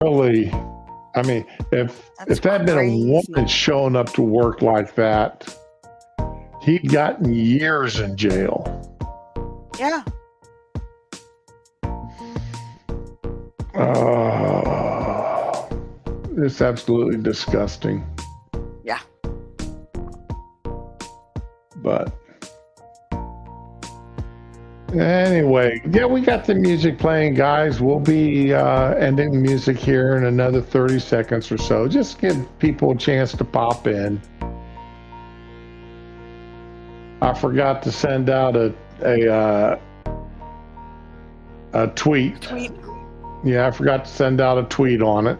really, I mean, That's if that had been a crazy. woman showing up to work like that, he'd gotten years in jail. Yeah. It's absolutely disgusting. Yeah. But anyway, yeah, we got the music playing, guys. We'll be ending music here in another 30 seconds or so. Just give people a chance to pop in. I forgot to send out a tweet. Yeah, I forgot to send out a tweet on it.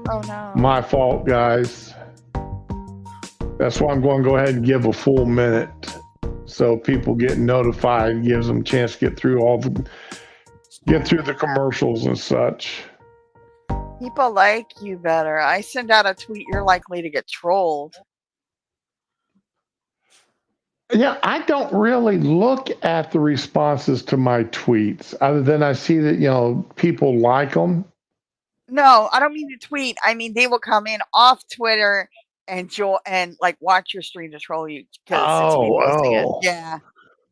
Oh no. My fault, guys. That's why I'm going to go ahead and give a full minute so people get notified, gives them a chance to get through the commercials and such. People like you better. I send out a tweet, you're likely to get trolled. Yeah, I don't really look at the responses to my tweets other than I see that, people like them. No, I don't mean to tweet. I mean they will come in off Twitter and like watch your stream to troll you because it's me posting it. Yeah.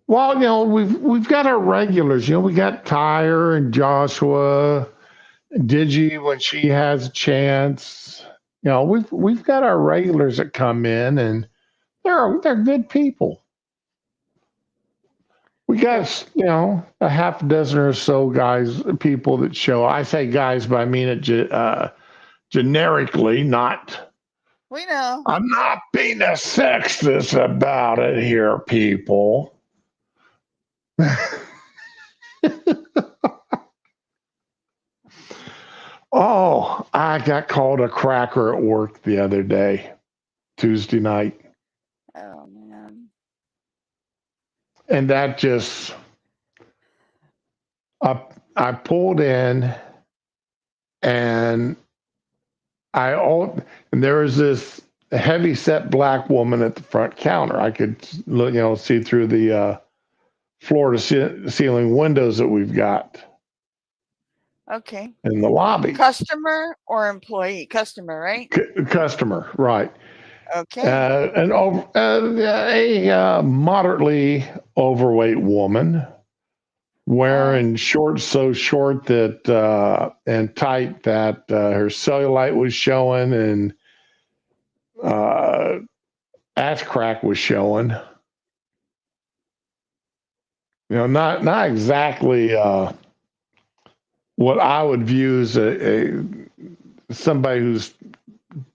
Well, we've got our regulars. We got Tyre and Joshua, Digi when she has a chance. We've got our regulars that come in, and they're good people. We got a half a dozen or so people that show. I say guys, but I mean it generically, not. We know. I'm not being a sexist about it here, people. Oh, I got called a cracker at work the other day, Tuesday night. Oh man. And that just, I pulled in, and there was this heavy set black woman at the front counter. I could see through the floor to ceiling windows that we've got. Okay. In the lobby. Customer or employee? Customer, right? Customer, right. Okay. A moderately overweight woman wearing shorts so short that and tight that her cellulite was showing and ass crack was showing. Not exactly what I would view as somebody who's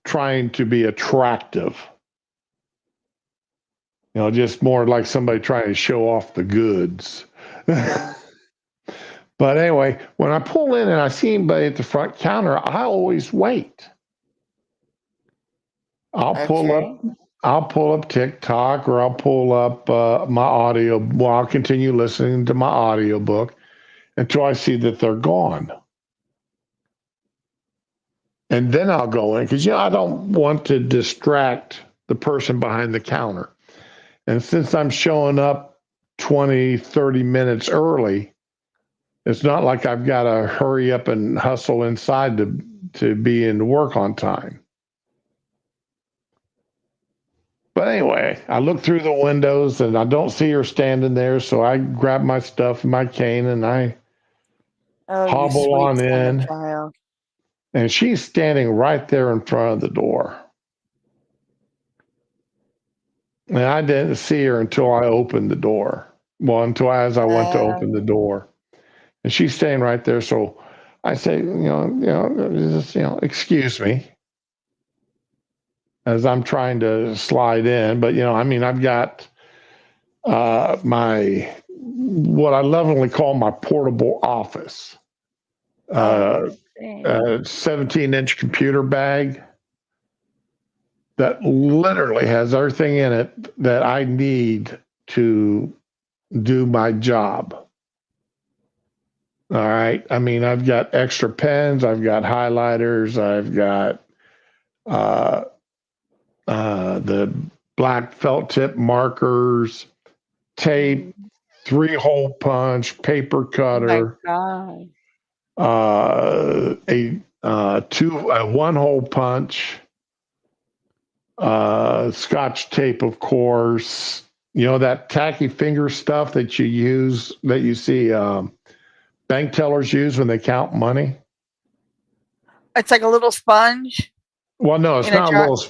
trying to be attractive. Just more like somebody trying to show off the goods. But anyway, when I pull in and I see anybody at the front counter, I always wait. I'll pull up TikTok, or I'll pull up my audio. Well, I'll continue listening to my audiobook until I see that they're gone. And then I'll go in because, I don't want to distract the person behind the counter. And since I'm showing up 20, 30 minutes early, it's not like I've got to hurry up and hustle inside to be in work on time. But anyway, I look through the windows and I don't see her standing there, so I grab my stuff and my cane and I hobble on in. Child. And she's standing right there in front of the door. And I didn't see her until I opened the door. Well, as I went to open the door. And she's staying right there. So I say, excuse me, as I'm trying to slide in. But, I've got what I lovingly call my portable office. 17-inch computer bag that literally has everything in it that I need to do my job. All right. I've got extra pens, I've got highlighters, I've got the black felt tip markers, tape, 3-hole punch, paper cutter, Oh my God. a one hole punch, Scotch tape, of course. That tacky finger stuff that you see bank tellers use when they count money. It's like a little sponge Well, no, it's in a not a jar. little.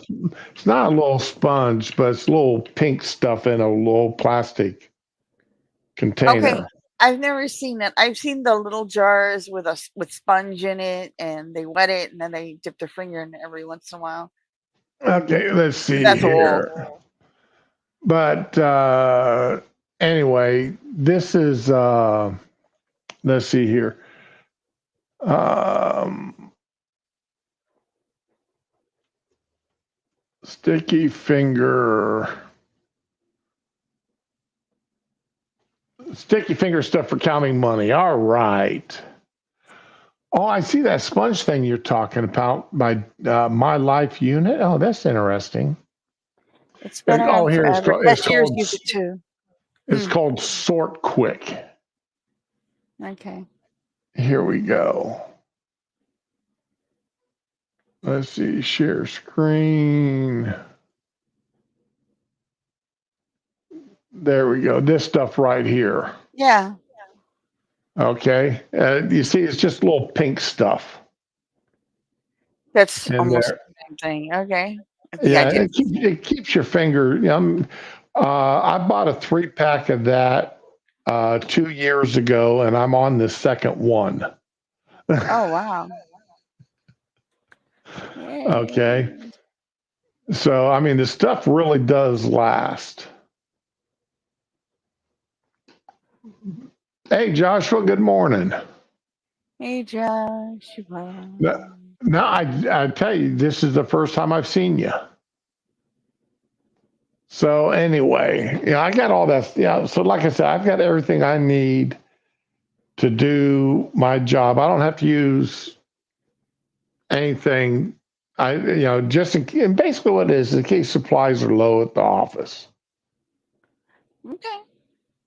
It's not a little sponge, but it's little pink stuff in a little plastic Okay, container. I've never seen it. I've seen the little jars with sponge in it, and they wet it, and then they dip their finger in it every once in a while. Okay, let's see That's old. here. But anyway, this is. Let's see here. Um, sticky finger. Sticky finger stuff for counting money. All right. Oh, I see that sponge thing you're talking about by My Life Unit. Oh, that's interesting. It's been Oh, around here forever. Cashiers use it too. it's called Sort Quick. Okay. Here we go. Let's see, share screen. There we go. This stuff right here. Yeah. Okay. You see, it's just little pink stuff That's in almost there. the same thing. Okay. The Yeah, idea. it keeps your finger. I bought a 3-pack of that 2 years ago, and I'm on the second one. Oh wow. Okay. Yay. So, I mean, the stuff really does last. Hey, Joshua, good morning. Hey Joshua. Now, I tell you, this is the first time I've seen you. So, anyway, I got all that. Yeah. So, like I said, I've got everything I need to do my job. I don't have to use anything. And basically what it is in case supplies are low at the office. Okay.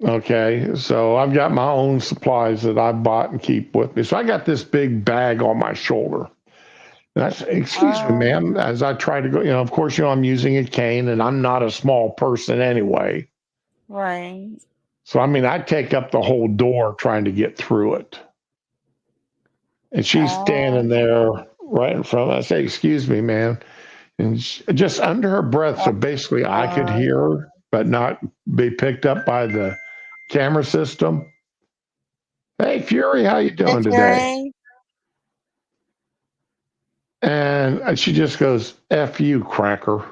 Okay, so I've got my own supplies that I bought and keep with me. So I got this big bag on my shoulder. And I say, excuse me, ma'am, as I try to go, of course, I'm using a cane and I'm not a small person anyway. Right. So, I mean, I take up the whole door trying to get through it. And she's standing there right in front of me. I say, excuse me, ma'am. And just under her breath. So basically, I could hear her, but not be picked up by the camera system. Hey, Fury, how you doing today? Okay. And she just goes, F you, cracker.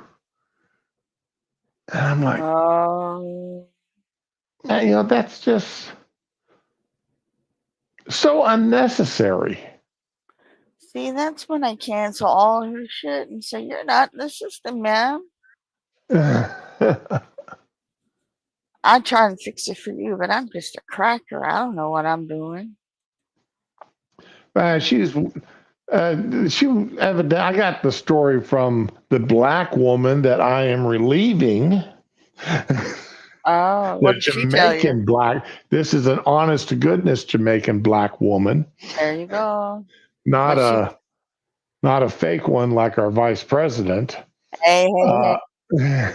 And I'm like, man, that's just so unnecessary. See, that's when I cancel all her shit and say, you're not in the system, man. I try and fix it for you, but I'm just a cracker. I don't know what I'm doing. She evidently, I got the story from the black woman that I am relieving. Oh, The what did she tell you? Jamaican black. This is an honest to goodness Jamaican black woman, There you go. not What she? a fake one like our vice president. Hey, hey, hey.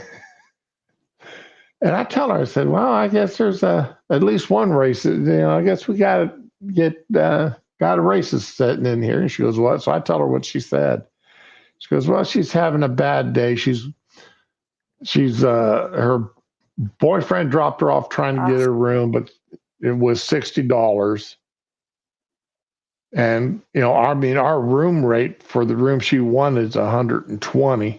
And I tell her, I said, well, I guess there's at least one racist. I guess we got to get got a racist sitting in here. And she goes, what? So I tell her what she said. She goes, well, she's having a bad day. She's her boyfriend dropped her off trying to get her room, but it was $60. And our room rate for the room she wanted is $120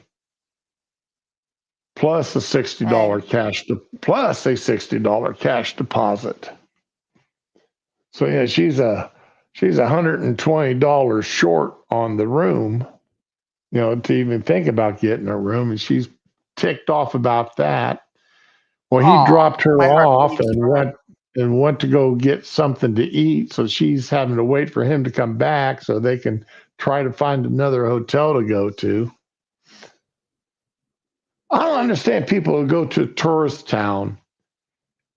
plus a $60 plus a $60 cash deposit. So yeah, she's $120 short on the room, to even think about getting a room, and she's ticked off about that. Well, he dropped her my heart off bleeds for her. and went to go get something to eat. So she's having to wait for him to come back so they can try to find another hotel to go to. I don't understand people who go to a tourist town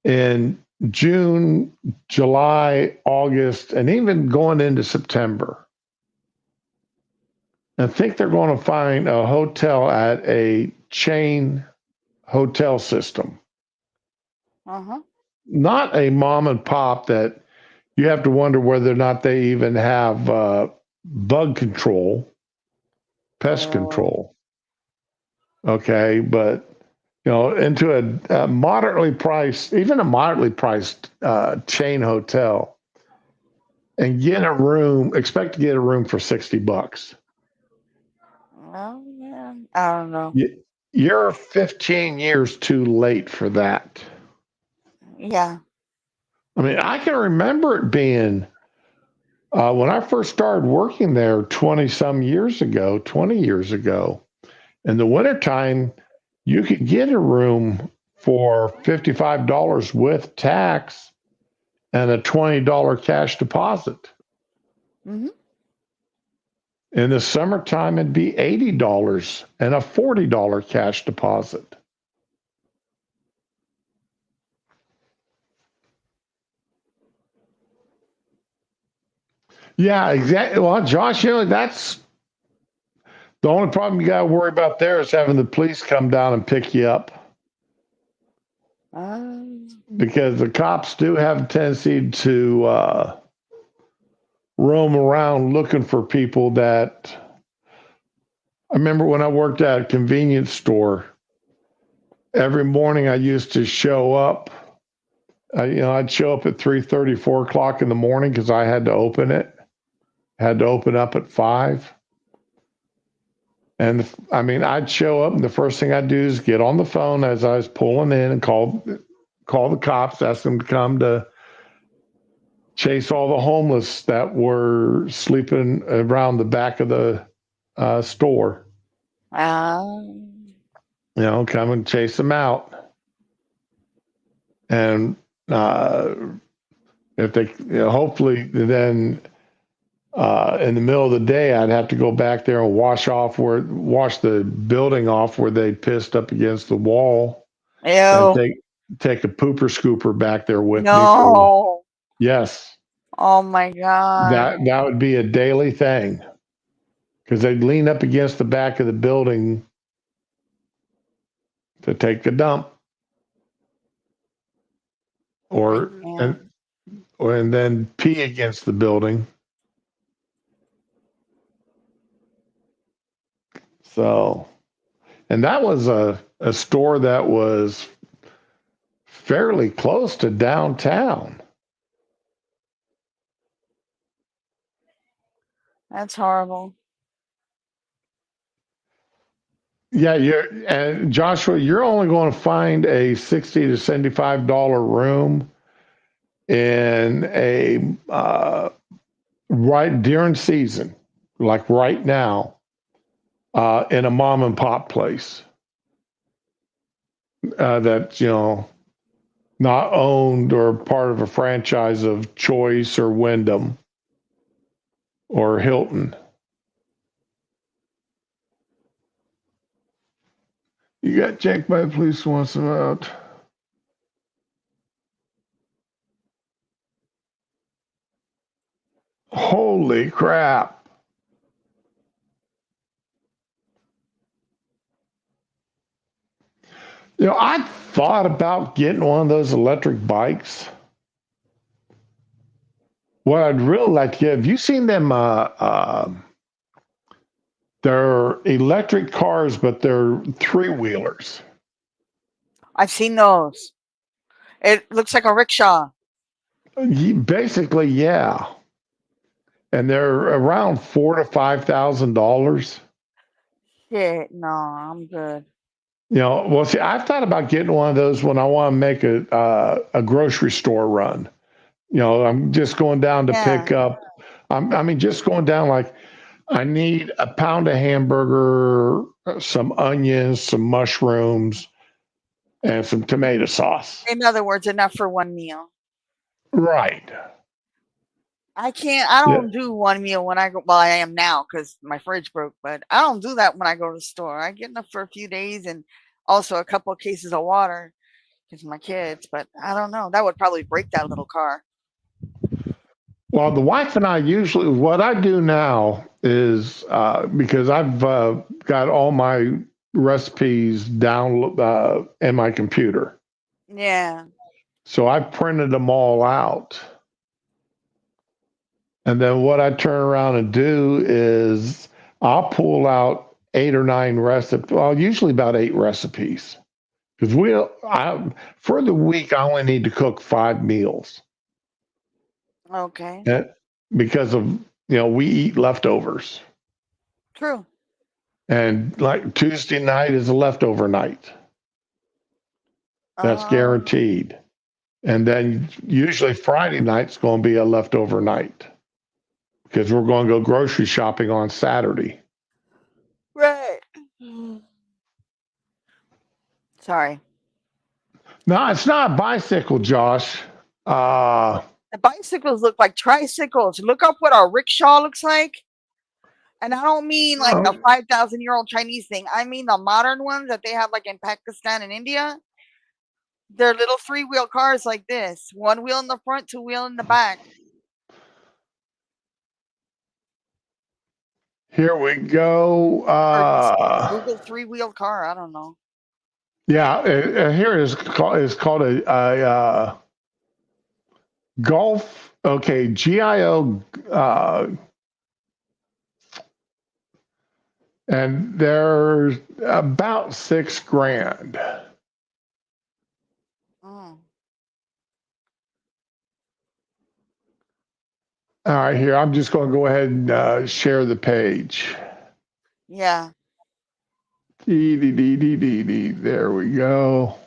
in June, July, August, and even going into September. I think they're going to find a hotel at a chain hotel system, not a mom and pop that you have to wonder whether or not they even have bug control, pest control. Okay, but into a moderately priced, even a moderately priced chain hotel, and get a room. Expect to get a room for $60. Well, yeah, I don't know. You're 15 years too late for that. Yeah. I mean, I can remember it being when I first started working there 20 some years ago, 20 years ago. In the wintertime, you could get a room for $55 with tax and a $20 cash deposit. Mm-hmm. In the summertime, it'd be $80 and a $40 cash deposit. Yeah, exactly. Well, Josh, that's the only problem you got to worry about there is having the police come down and pick you up. Because the cops do have a tendency to roam around looking for people that. I remember when I worked at a convenience store, every morning I used to show up. I'd show up at 3:30, 4 o'clock in the morning because I had to open it. Had to open up at 5. And I mean, I'd show up, and the first thing I'd do is get on the phone as I was pulling in and call the cops, ask them to come to chase all the homeless that were sleeping around the back of the store. Come and chase them out. And if they, hopefully, then in the middle of the day, I'd have to go back there and wash the building off where they pissed up against the wall. Ew. And take a pooper scooper back there with me. Yes. Oh my God. That would be a daily thing. Because they'd lean up against the back of the building to take a dump. And then pee against the building. So, and that was a store that was fairly close to downtown. That's horrible. Yeah, and Joshua, you're only going to find a $60 to $75 room in a right during season, like right now, in a mom and pop place that's not owned or part of a franchise of Choice or Wyndham or Hilton. You got checked by the police once about. Holy crap. I thought about getting one of those electric bikes. What I'd really like to get, have you seen them? They're electric cars, but they're 3-wheelers. I've seen those. It looks like a rickshaw. Basically, yeah. And they're around $4,000 to $5,000. Shit, no, I'm good. Well, see, I've thought about getting one of those when I want to make a grocery store run. I'm just going down to pick up. Just going down like I need a pound of hamburger, some onions, some mushrooms, and some tomato sauce. In other words, enough for one meal. Right. I don't do one meal when I go. Well, I am now because my fridge broke, but I don't do that when I go to the store. I get enough for a few days and also a couple of cases of water because my kids, but I don't know. That would probably break that little car. Well, the wife and I usually, what I do now is because I've got all my recipes down in my computer. Yeah. So I've printed them all out. And then what I turn around and do is I'll pull out 8 or 9 recipes, well, usually about 8 recipes. Because for the week, I only need to cook 5 meals. Okay. And because of, we eat leftovers. True. And like Tuesday night is a leftover night. That's Um. guaranteed. And then usually Friday night's going to be a leftover night because we're going to go grocery shopping on Saturday. Right. Sorry. No, it's not a bicycle, Josh. Uh, The bicycles look like tricycles. Look up what a rickshaw looks like. And I don't mean like the 5,000-year-old Chinese thing. I mean the modern ones that they have like in Pakistan and India. They're little 3-wheel cars like this. 1 wheel in the front, 2 wheel in the back. Here we go. Or Google 3-wheel car. I don't know. Yeah, here is called a Golf. Okay, GIO, and they're about $6,000. Mm. All right, here I'm just going to go ahead and share the page. Yeah. There we go.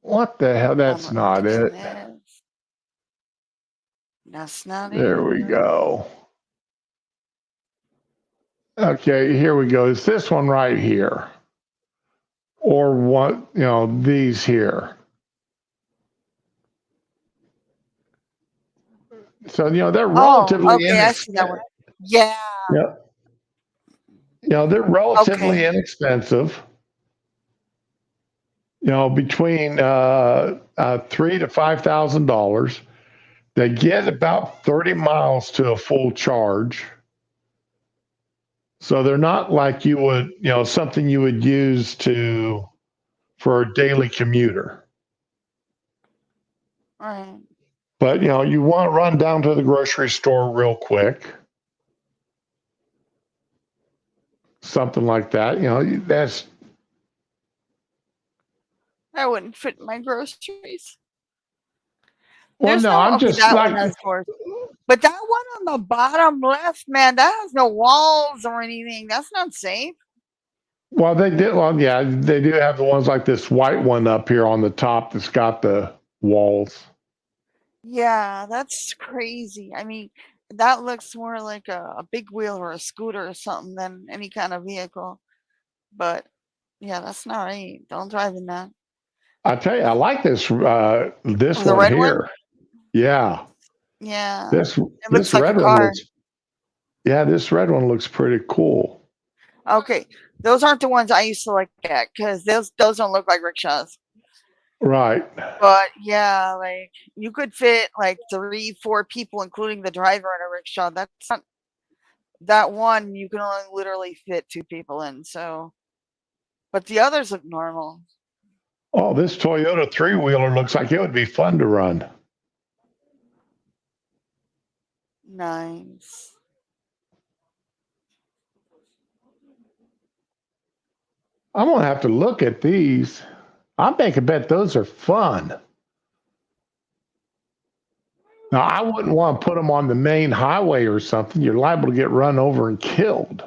What the hell? That's not it. That's not There we it. go. Okay, here we go. It's this one right here. Or what, these here. So, they're relatively okay. I see that one. Yeah. They're relatively inexpensive. Between $3,000 to $5,000. They get about 30 miles to a full charge. So they're not like you would, something you would use for a daily commuter. Right. But you want to run down to the grocery store real quick. Something like that. That's That wouldn't fit my groceries. well, There's no, no I'm just that like, one has doors. But that one on the bottom left, man, that has no walls or anything. That's not safe. well, they did. Well, yeah, they do have the ones like this white one up here on the top that's got the walls. Yeah, that's crazy. I mean, that looks more like a big wheel or a scooter or something than any kind of vehicle. But yeah, that's not right. Don't drive in that. I tell you, I like this The one red here. one? Yeah, Yeah. this It this looks like a red one car. looks. Yeah, this red one looks pretty cool. Okay. Those aren't the ones I used to look at because those don't look like rickshaws. Right. But yeah, like you could fit like 3, 4 people, including the driver, in a rickshaw. That's not that one. You can only literally fit 2 people in. So, but the others look normal. Oh, this Toyota 3-wheeler looks like it would be fun to run. Nice. I'm gonna have to look at these. I make a bet those are fun. Now, I wouldn't want to put them on the main highway or something. You're liable to get run over and killed.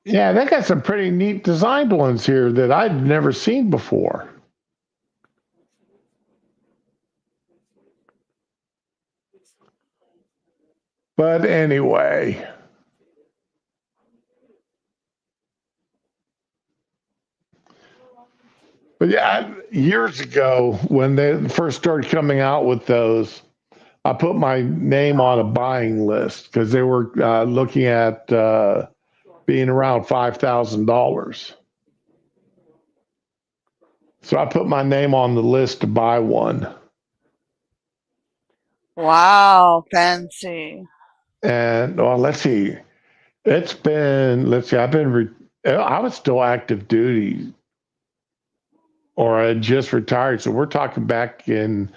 Yeah, they got some pretty neat designed ones here that I'd never seen before. But anyway. But yeah, years ago when they first started coming out with those, I put my name on a buying list because they were looking at being around $5,000. So I put my name on the list to buy one. Wow, fancy. And well, let's see, I've been, I was still active duty or I just retired. So we're talking back in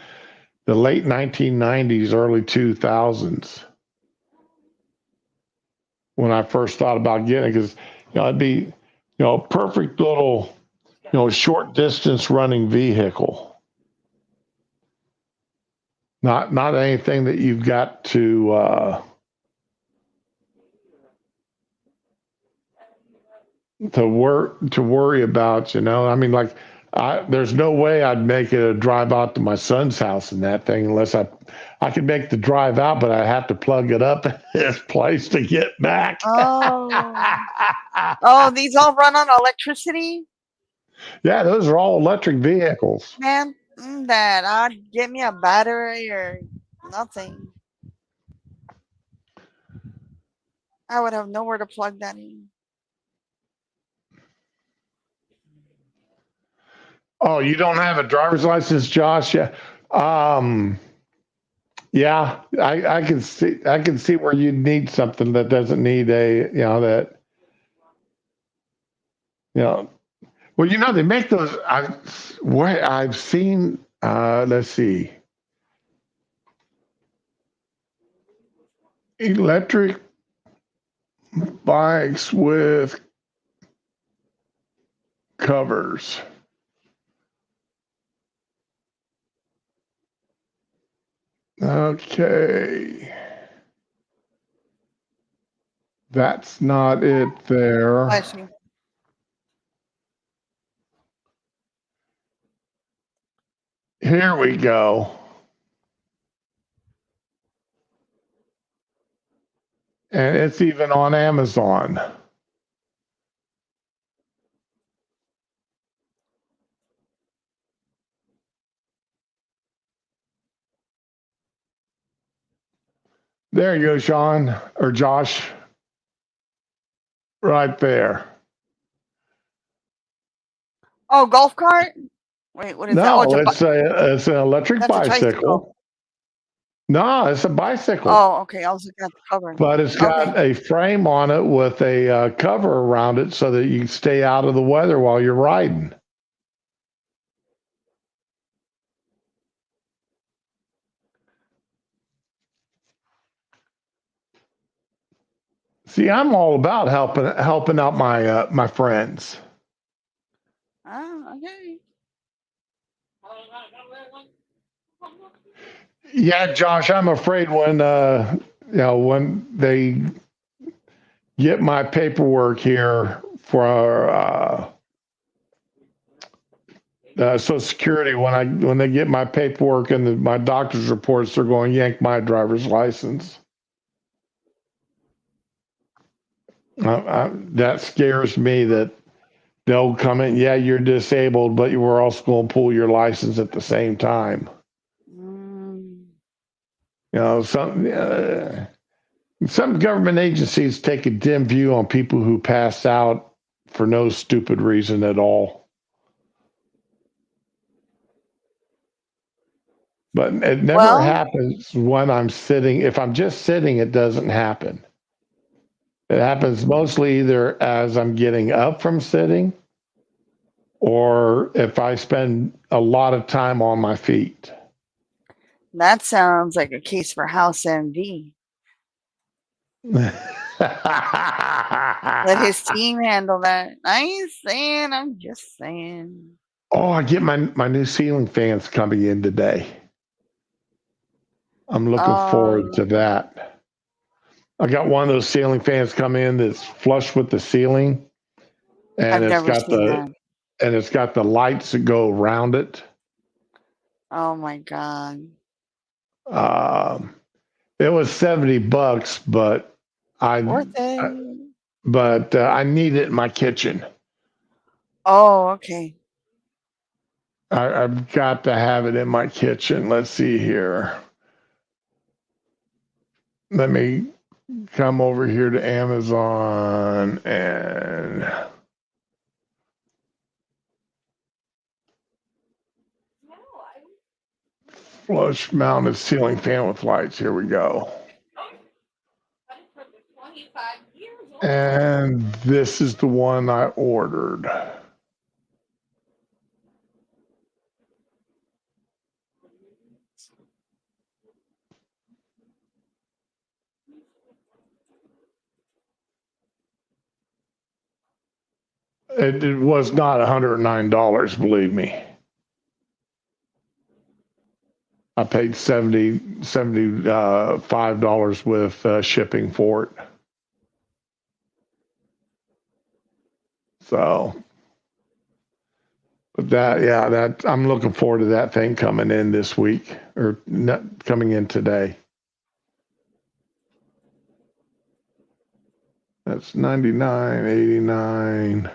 the late 1990s, early 2000s when I first thought about getting it because, it'd be, perfect little, short distance running vehicle. Not anything that you've got to worry about. I mean, like, there's no way I'd make it a drive out to my son's house in that thing unless I could make the drive out, but I have to plug it up at his place to get back. Oh, these all run on electricity? Yeah, those are all electric vehicles. Man, that I'd get me a battery or nothing. I would have nowhere to plug that in. Oh, you don't have a driver's license, Josh? Yeah. Yeah, I can see where you need something that doesn't need well, they make those. I've seen. Let's see, electric bikes with covers. Okay, that's not it there. Bless you. Here we go. And it's even on Amazon. There you go, Sean or Josh. Right there. Oh, golf cart? Wait, what is that? Oh, No, it's an electric that's a tricycle. bicycle. No, it's a bicycle. Oh, okay. I was looking at the cover. But it's got a frame on it with a cover around it so that you can stay out of the weather while you're riding. See, I'm all about helping out my friends. Ah, okay. Yeah, Josh, I'm afraid when when they get my paperwork here for Social Security, when they get my paperwork and my doctor's reports, they're going to yank my driver's license. That scares me that they'll come in. Yeah, you're disabled, but you were also going to pull your license at the same time. Some government agencies take a dim view on people who pass out for no stupid reason at all. But it never happens when I'm sitting. If I'm just sitting, it doesn't happen. It happens mostly either as I'm getting up from sitting or if I spend a lot of time on my feet. That sounds like a case for House MD. Let his team handle that. I ain't saying, I'm just saying. Oh, I get my new ceiling fans coming in today. I'm looking forward to that. I got one of those ceiling fans come in that's flush with the ceiling, and it's got the lights that go around it. Oh my god! It was $70, but I need it in my kitchen. Oh, okay. I've got to have it in my kitchen. Let's see here. Let me come over here to Amazon and flush mounted ceiling fan with lights. Here we go. And this is the one I ordered. It was not $109, believe me. I paid $75 with shipping for it. So, but that I'm looking forward to that thing coming in this week or not coming in today. That's $99.89.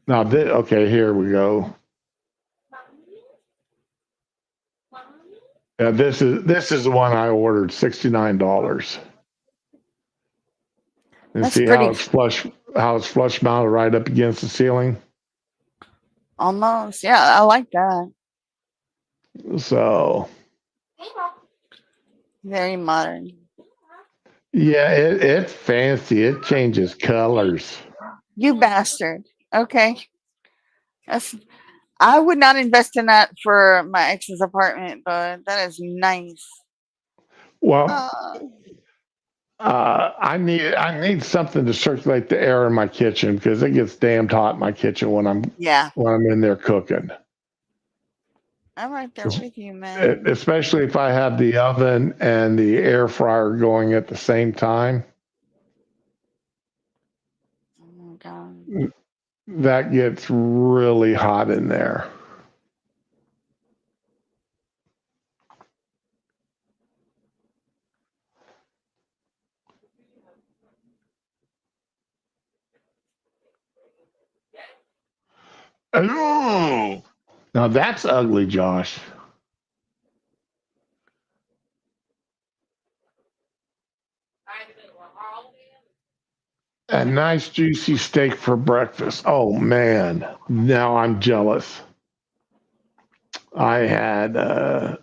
Now, okay, here we go. Yeah, this is the one I ordered, $69. And That's see pretty. how it's flush mounted right up against the ceiling. Almost. Yeah, I like that. So Very modern. yeah, it's fancy. It changes colors. You bastard. Okay. I would not invest in that for my ex's apartment, but that is nice. Well, I need something to circulate the air in my kitchen because it gets damned hot in my kitchen when I'm in there cooking. I'm right there with you, man. Especially if I have the oven and the air fryer going at the same time. Oh my God. That gets really hot in there. Oh, now that's ugly, Josh. A nice juicy steak for breakfast. Oh man, now I'm jealous. I had a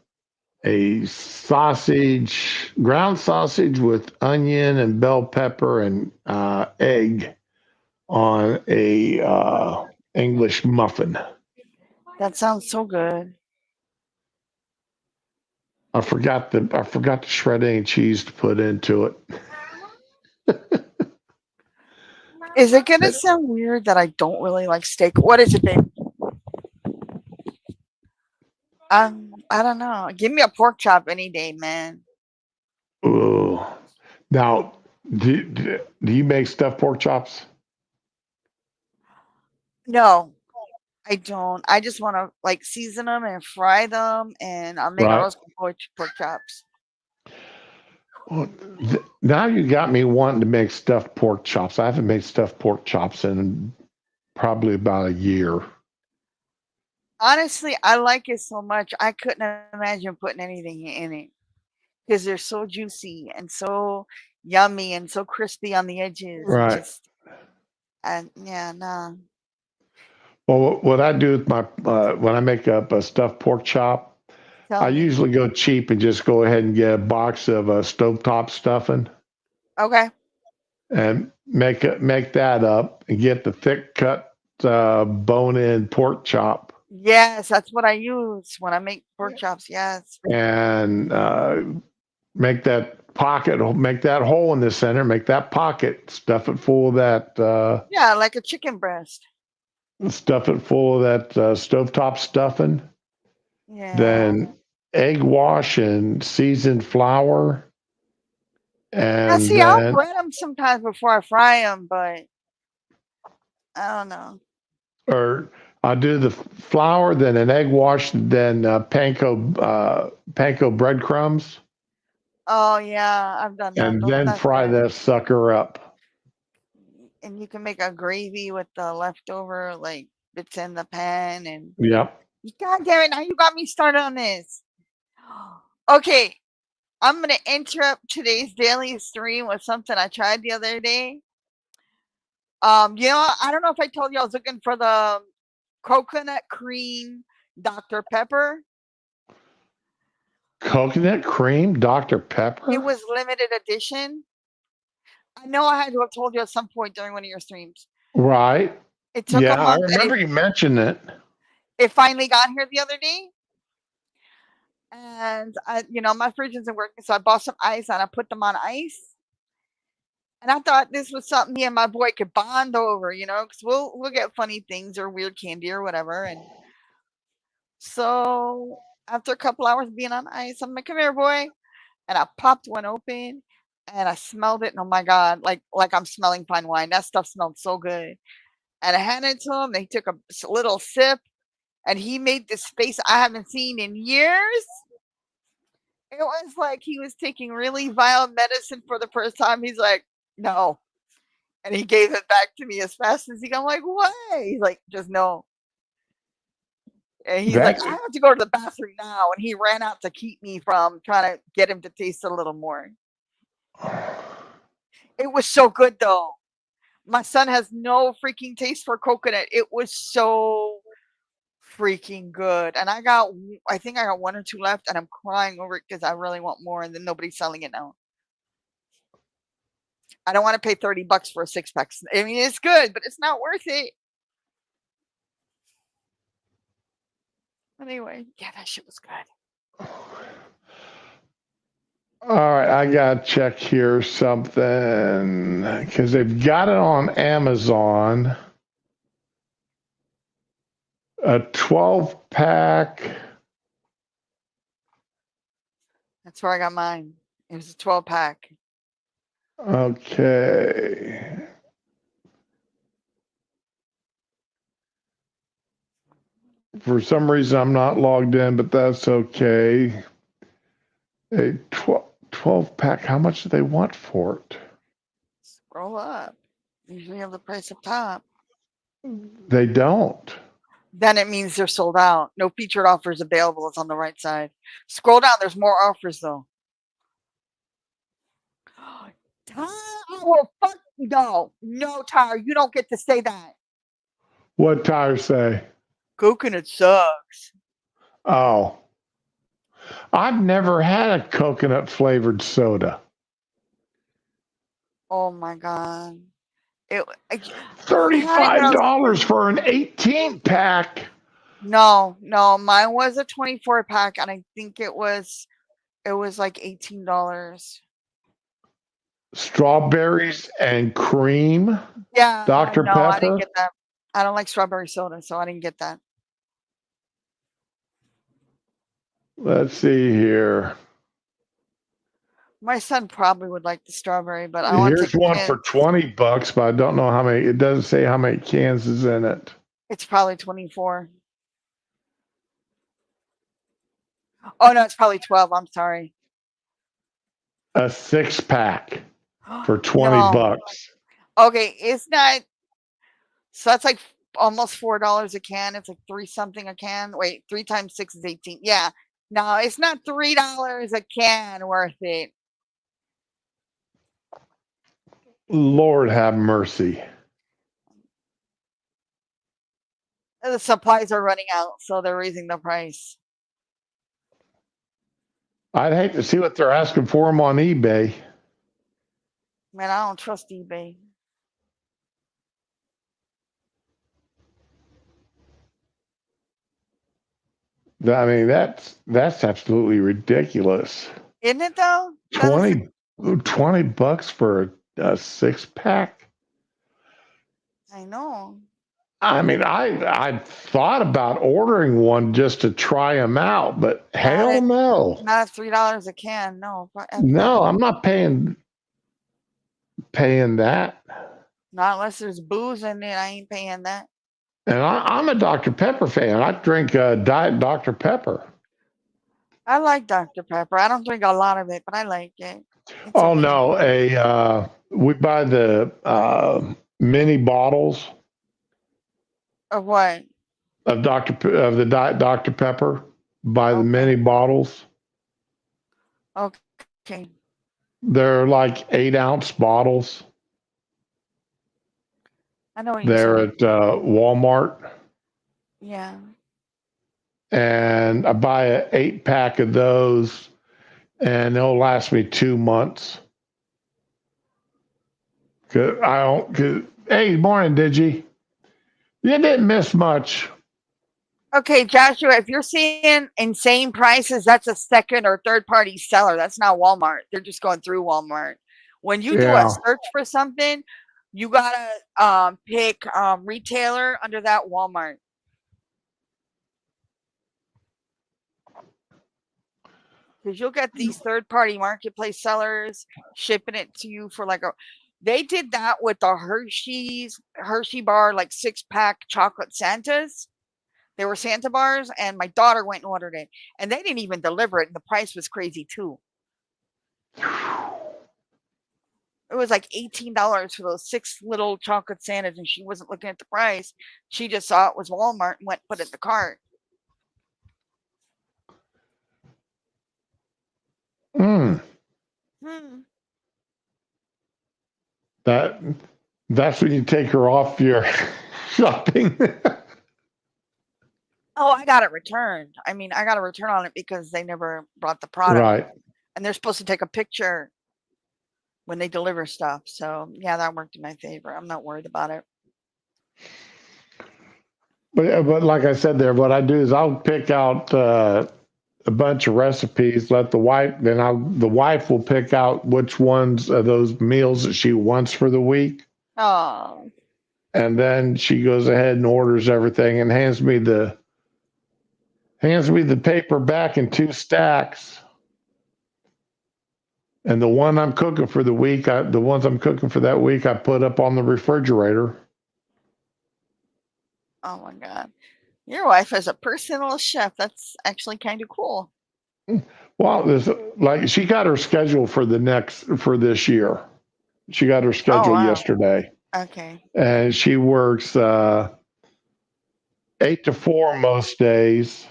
sausage, ground sausage with onion and bell pepper and egg on a English muffin. That sounds so good. I forgot to shred any cheese to put into it. Is it gonna sound weird that I don't really like steak? What is it, babe? I don't know. Give me a pork chop any day, man. Ooh. Now, do you make stuffed pork chops? No, I don't. I just want to like season them and fry them, and I'll make Right. roast pork chops. Well, now you got me wanting to make stuffed pork chops. I haven't made stuffed pork chops in probably about a year. Honestly, I like it so much. I couldn't imagine putting anything in it because they're so juicy and so yummy and so crispy on the edges. It Right. just, and yeah, nah. Well, what I do with my when I make up a stuffed pork chop, Tell I me. usually go cheap and just go ahead and get a box of stovetop stuffing Okay. and make that up and get the thick cut bone-in pork chop Yes, that's what I use when I make pork chops. Yes. and make that make that hole in the center, make that pocket, stuff it full of that. Yeah, like a chicken breast. Stuff it full of that stovetop stuffing. Yeah. Then egg wash and seasoned flour. Now, And see, I'll then, bread them sometimes before I fry them, but I don't know. or I'll do the flour, then an egg wash, then panko breadcrumbs, Oh yeah, I've done that. and then That's fry good. that sucker up. and you can make a gravy with the leftover like bits in the pan. And Yep. God damn it! Now you got me started on this. Okay, I'm gonna interrupt today's daily stream with something I tried the other day. I don't know if I told you I was looking for the coconut cream Dr. Pepper. Coconut cream, Dr. Pepper? It was limited edition. I know I had to have told you at some point during one of your streams. Right. It took a Yeah, I month. remember you mentioned it. It finally got here the other day. And my fridge isn't working, so I bought some ice and I put them on ice. And I thought this was something me and my boy could bond over, because we'll get funny things or weird candy or whatever. And so after a couple hours being on ice, I'm like, "Come here, boy," and I popped one open and I smelled it, and oh my god, like I'm smelling fine wine. That stuff smelled so good. And I handed it to him. They took a little sip, and he made this face I haven't seen in years. It was like he was taking really vile medicine for the first time. He's like, "No." And he gave it back to me as fast as he could. I'm like, "Why?" He's like, "Just no." And he's like, That's "I have to go to the bathroom now." And he ran out to keep me from trying to get him to taste a little more. It was so good, though. My son has no freaking taste for coconut. It was so freaking good. And I think I got one or two left, and I'm crying over it because I really want more, and then nobody's selling it now. I don't want to pay $30 for a 6-pack. I mean, it's good, but it's not worth it. Anyway, yeah, that shit was good. All right, I gotta check here something because they've got it on Amazon. A 12-pack. That's where I got mine. It was a 12-pack. Okay. For some reason, I'm not logged in, but that's okay. A 12-pack, how much do they want for it? Scroll up. Usually have the price up top. They don't. Then it means they're sold out. No featured offers available. It's on the right side. Scroll down. There's more offers, though. Well, fuck no. No, Tyler. You don't get to say that. What Tyler say? Coconut sucks. Oh. I've never had a coconut flavored soda. Oh my god. $35 for an 18-pack. No, mine was a 24-pack, and I think it was like $18. Strawberries and cream. Yeah, Dr. no, Pepper. I didn't get that. I don't like strawberry soda, so I didn't get that. Let's see here. My son probably would like the strawberry, but I want Here's one for $20, but I don't know how many. It doesn't say how many cans is in it. It's probably 24. Oh no, it's probably 12. I'm sorry. A 6-pack for $20. Okay, it's not. So that's like almost $4 a can. It's like 3 something a can. Wait, 3 times 6 is 18. Yeah. No, it's not $3 a can worth it. Lord have mercy. The supplies are running out, so they're raising the price. I'd hate to see what they're asking for them on eBay. Man, I don't trust eBay. I mean, that's absolutely ridiculous. Isn't it though? $20 for a 6-pack. I know. I mean, I thought about ordering one just to try them out, but hell no. Not $3 a can. No. No, I'm not paying that. Not unless there's booze in it. I ain't paying that. And I'm a Dr. Pepper fan. I drink Diet Dr. Pepper. I like Dr. Pepper. I don't drink a lot of it, but I like it. No, we buy the mini bottles Of what? of of the Diet Dr Pepper. Buy the Okay. mini bottles. Okay. They're like 8-ounce bottles. I know what you're They're saying. at Walmart, Yeah. and I buy an 8-pack of those, and they'll last me 2 months. Cause I don't. Cause, hey, morning, Digi. You didn't miss much. Okay, Joshua, if you're seeing insane prices, that's a second or third party seller. That's not Walmart. They're just going through Walmart. When you do a Yeah. search for something, you gotta pick retailer under that Walmart. Because you'll get these third party marketplace sellers shipping it to you for like a. They did that with the Hershey bar, like 6-pack chocolate Santas. They were Santa bars, and my daughter went and ordered it, and they didn't even deliver it, and the price was crazy too. It was like $18 for those 6 little chocolate Santas, and she wasn't looking at the price. She just saw it was Walmart and went put it in the cart. Mm, Hmm. that that's when you take her off your shopping. Oh, I got it returned. I mean, I got a return on it because they never brought the product, Right. and they're supposed to take a picture when they deliver stuff. So yeah, that worked in my favor. I'm not worried about it. But like I said there, what I do is I'll pick out a bunch of recipes. Let the wife the wife will pick out which ones of those meals that she wants for the week, Oh, and then she goes ahead and orders everything and hands me the paper back in 2 stacks. And the one I'm cooking for the week, the ones I'm cooking for that week, I put up on the refrigerator. oh my God. Your wife is a personal chef. That's actually kind of cool. Well, there's like she got her schedule for for this year. She got her Oh schedule wow. yesterday, Okay. and she works 8 to 4 most days,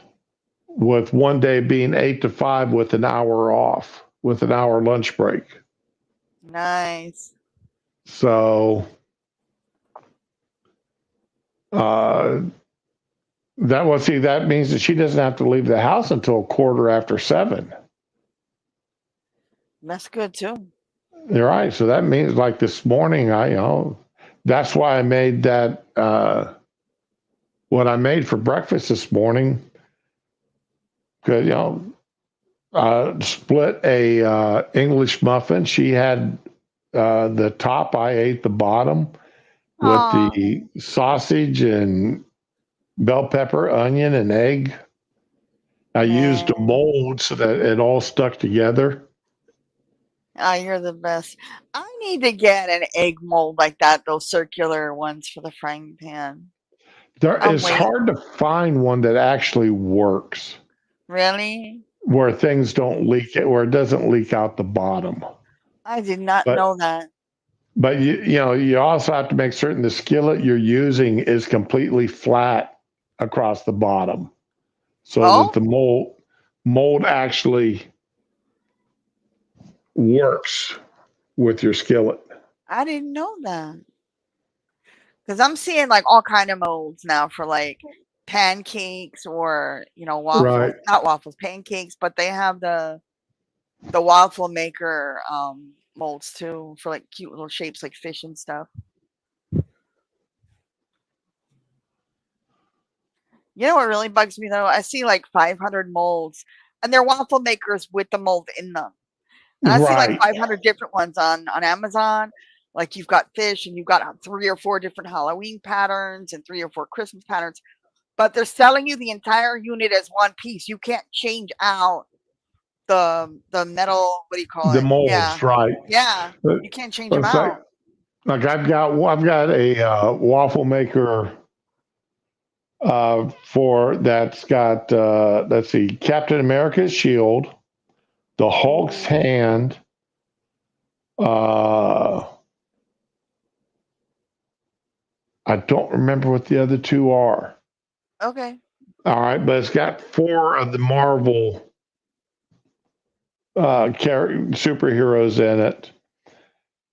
with one day being 8 to 5 with an hour off, with an hour lunch break. Nice. So uh, that means that she doesn't have to leave the house until 7:15. That's good too. You're right. So that means like this morning, that's why I made that what I made for breakfast this morning. Good, split a English muffin. She had the top. I ate the bottom with Oh, the sausage and bell pepper, onion, and egg. I used a man. mold so that it all stuck together. Oh, you're the best. I need to get an egg mold like that, those circular ones for the frying pan. I'm It's waiting. hard to find one that actually works Really? where things don't leak it, where it doesn't leak out the bottom. I did not But know that. you also have to make certain the skillet you're using is completely flat across the bottom, so that Oh, the mold actually works with your skillet. I didn't know that. Because I'm seeing like all kind of molds now for like pancakes or waffles. Right. Not waffles, pancakes, but they have the waffle maker molds too for like cute little shapes like fish and stuff. You know what really bugs me though? I see like 500 molds, and they're waffle makers with the mold in them. And I see like Right. 500 different ones on Amazon. Like you've got fish, and you've got 3 or 4 different Halloween patterns and 3 or 4 Christmas patterns. But they're selling you the entire unit as one piece. You can't change out the metal. What do you call The it? Yeah, molds, right. yeah. But You can't change them it's out. like I've got a waffle maker for that's got let's see, Captain America's shield, the Hulk's Ooh. hand, uh, I don't remember what the other two are. Okay. All right, but it's got 4 of the Marvel superheroes in it.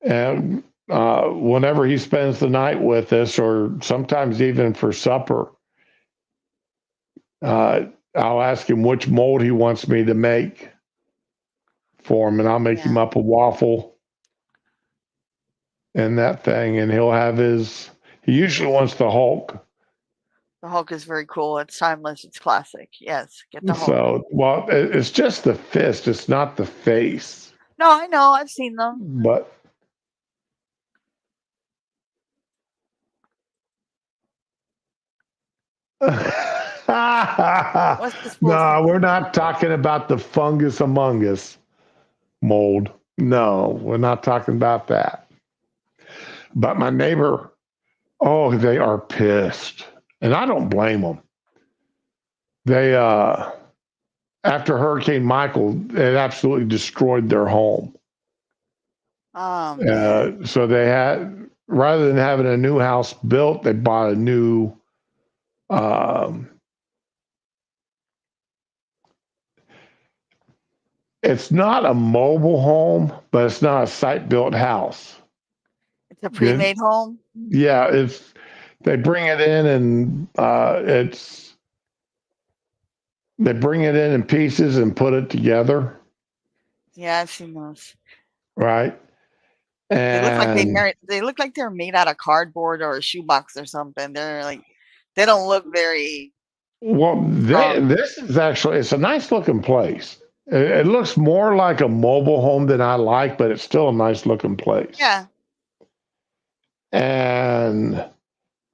And whenever he spends the night with us, or sometimes even for supper, I'll ask him which mold he wants me to make for him, and I'll make him Yeah. up a waffle and that thing, and he'll have his. He usually wants the Hulk. The Hulk is very cool. It's timeless. It's classic. Yes, get the Hulk. So, well, it's just the fist. It's not the face. No, I know. I've seen them. But What's this fool's no, name? we're not talking about the fungus among us mold. No, we're not talking about that. But my neighbor, oh, they are pissed. And I don't blame them. They, after Hurricane Michael, it absolutely destroyed their home. Man. So they had, rather than having a new house built, they bought a new, um, it's not a mobile home, but it's not a site built house. It's a pre-made home. Yeah, it's they bring it in and they bring it in pieces and put it together. Yeah, I've seen those. Right. They look like And they look like they're made out of cardboard or a shoebox or something. They're like they don't look very well, strong. this is actually it's a nice looking place. It looks more like a mobile home than I like, but it's still a nice looking place. Yeah. And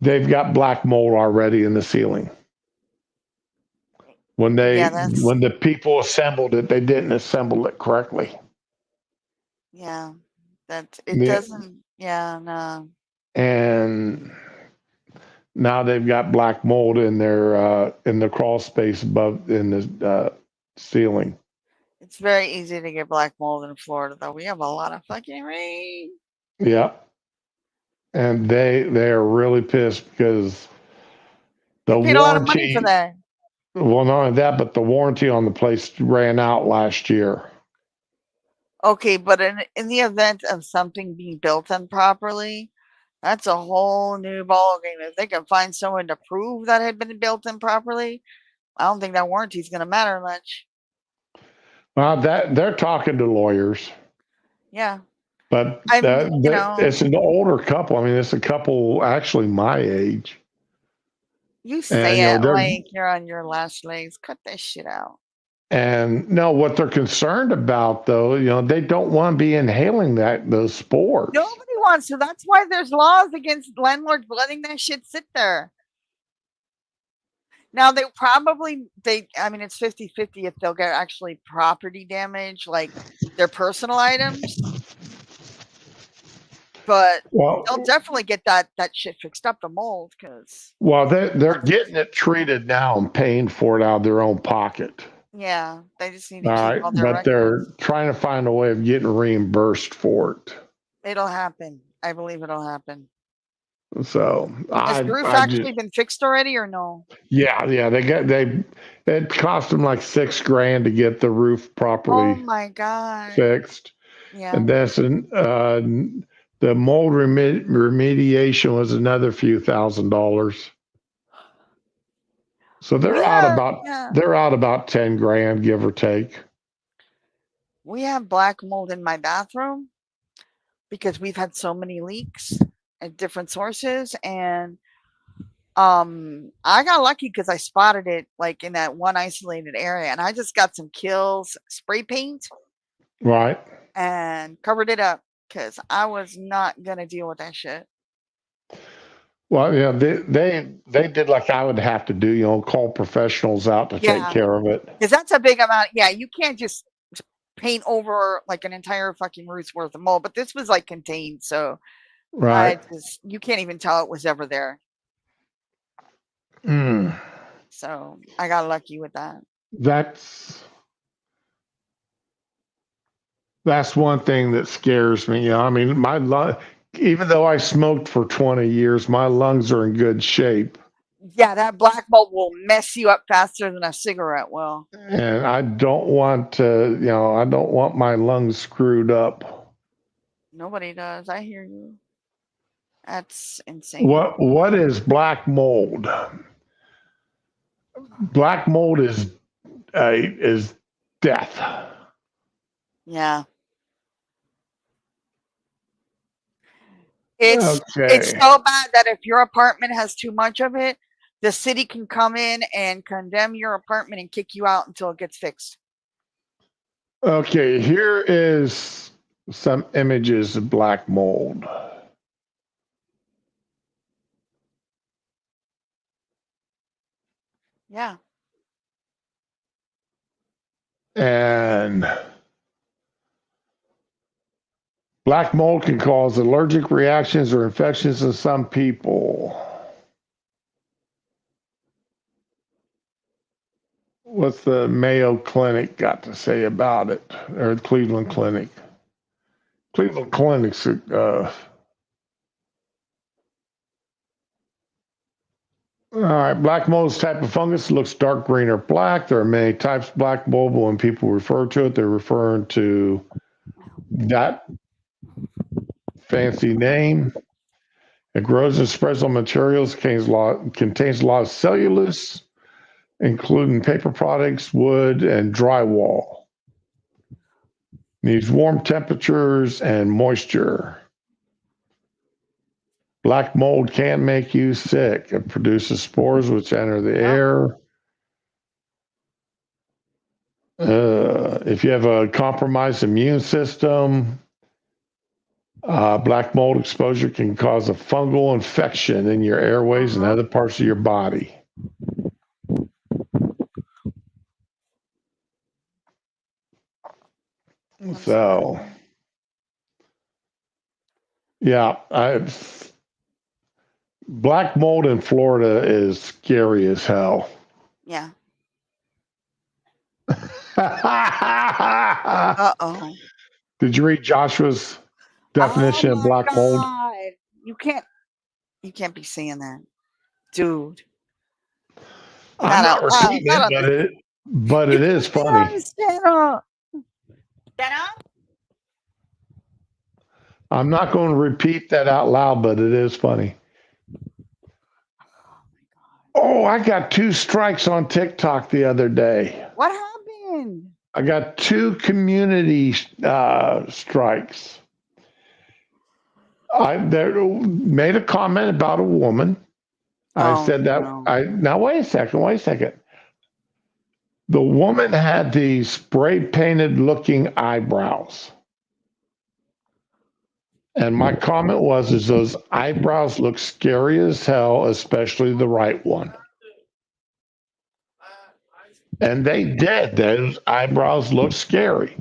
they've got black mold already in the ceiling. When the people assembled it, they didn't assemble it correctly. Yeah. That it doesn't. Yeah. No. And now they've got black mold in the crawl space above in the ceiling. It's very easy to get black mold in Florida, though. We have a lot of fucking rain. Yeah, and they are really pissed because the They paid a lot of money for warranty. that. Well, not only that, but the warranty on the place ran out last year. Okay, but in the event of something being built improperly, that's a whole new ballgame. If they can find someone to prove that it had been built improperly, I don't think that warranty is going to matter much. That they're talking to lawyers. Yeah. But it's an older couple. I mean, it's a couple actually my age. You say it like you're on your last legs. Cut that shit out. And no, what they're concerned about, though, they don't want to be inhaling those spores. Nobody wants to. That's why there's laws against landlords letting that shit sit there. Now, I mean, it's 50-50 if they'll get actually property damage, like their personal items. But they'll definitely get that shit fixed up, the mold, because. Well, they're getting it treated now and paying for it out of their own pocket. Yeah, they just need to keep all their but records. They're trying to find a way of getting reimbursed for it. It'll happen. I believe it'll happen. So has the roof actually been fixed already, or no? Yeah. It cost them like $6,000 to get the roof properly. Oh my god! Fixed. Yeah. And that's the mold remediation was another few $1,000s. So they're out about $10,000, give or take. We have black mold in my bathroom because we've had so many leaks at different sources, and I got lucky because I spotted it like in that one isolated area, and I just got some Kills spray paint, right, and covered it up because I was not gonna deal with that shit. Well, yeah, they did like I would have to do, call professionals out to take care of it. Because that's a big amount. Yeah, you can't just paint over like an entire fucking roof's worth of mold, but this was like contained, so right, you can't even tell it was ever there. So I got lucky with that. That's one thing that scares me. I mean, even though I smoked for 20 years, my lungs are in good shape. Yeah, that black mold will mess you up faster than a cigarette will. And I don't want to, I don't want my lungs screwed up. Nobody does. I hear you. That's insane. What is black mold? Black mold is death. Yeah. It's Okay. so bad that if your apartment has too much of it, the city can come in and condemn your apartment and kick you out until it gets fixed. Okay, here is some images of black mold. Yeah. And black mold can cause allergic reactions or infections in some people. What's the Mayo Clinic got to say about it? Or the Cleveland Clinic? Cleveland Clinic's all right, black mold is a type of fungus, looks dark green or black. There are many types of black mold, but when people refer to it, they're referring to that fancy name. It grows and spreads on materials, contains a lot of cellulose, including paper products, wood, and drywall. Needs warm temperatures and moisture. Black mold can make you sick. It produces spores which enter the air. If you have a compromised immune system, black mold exposure can cause a fungal infection in your airways and other parts of your body. So, yeah, black mold in Florida is scary as hell. Yeah. Uh-oh. Did you read Joshua's definition of black mold? You can't be saying that, dude. I'm not repeating it, but it is funny. I'm not going to repeat that out loud, but it is funny. Oh, I got 2 strikes on TikTok the other day. What happened? I got 2 community strikes. I made a comment about a woman. I said that. Now wait a second. The woman had these spray painted looking eyebrows. And my comment was, those eyebrows look scary as hell, especially the right one. And they did. Those eyebrows look scary.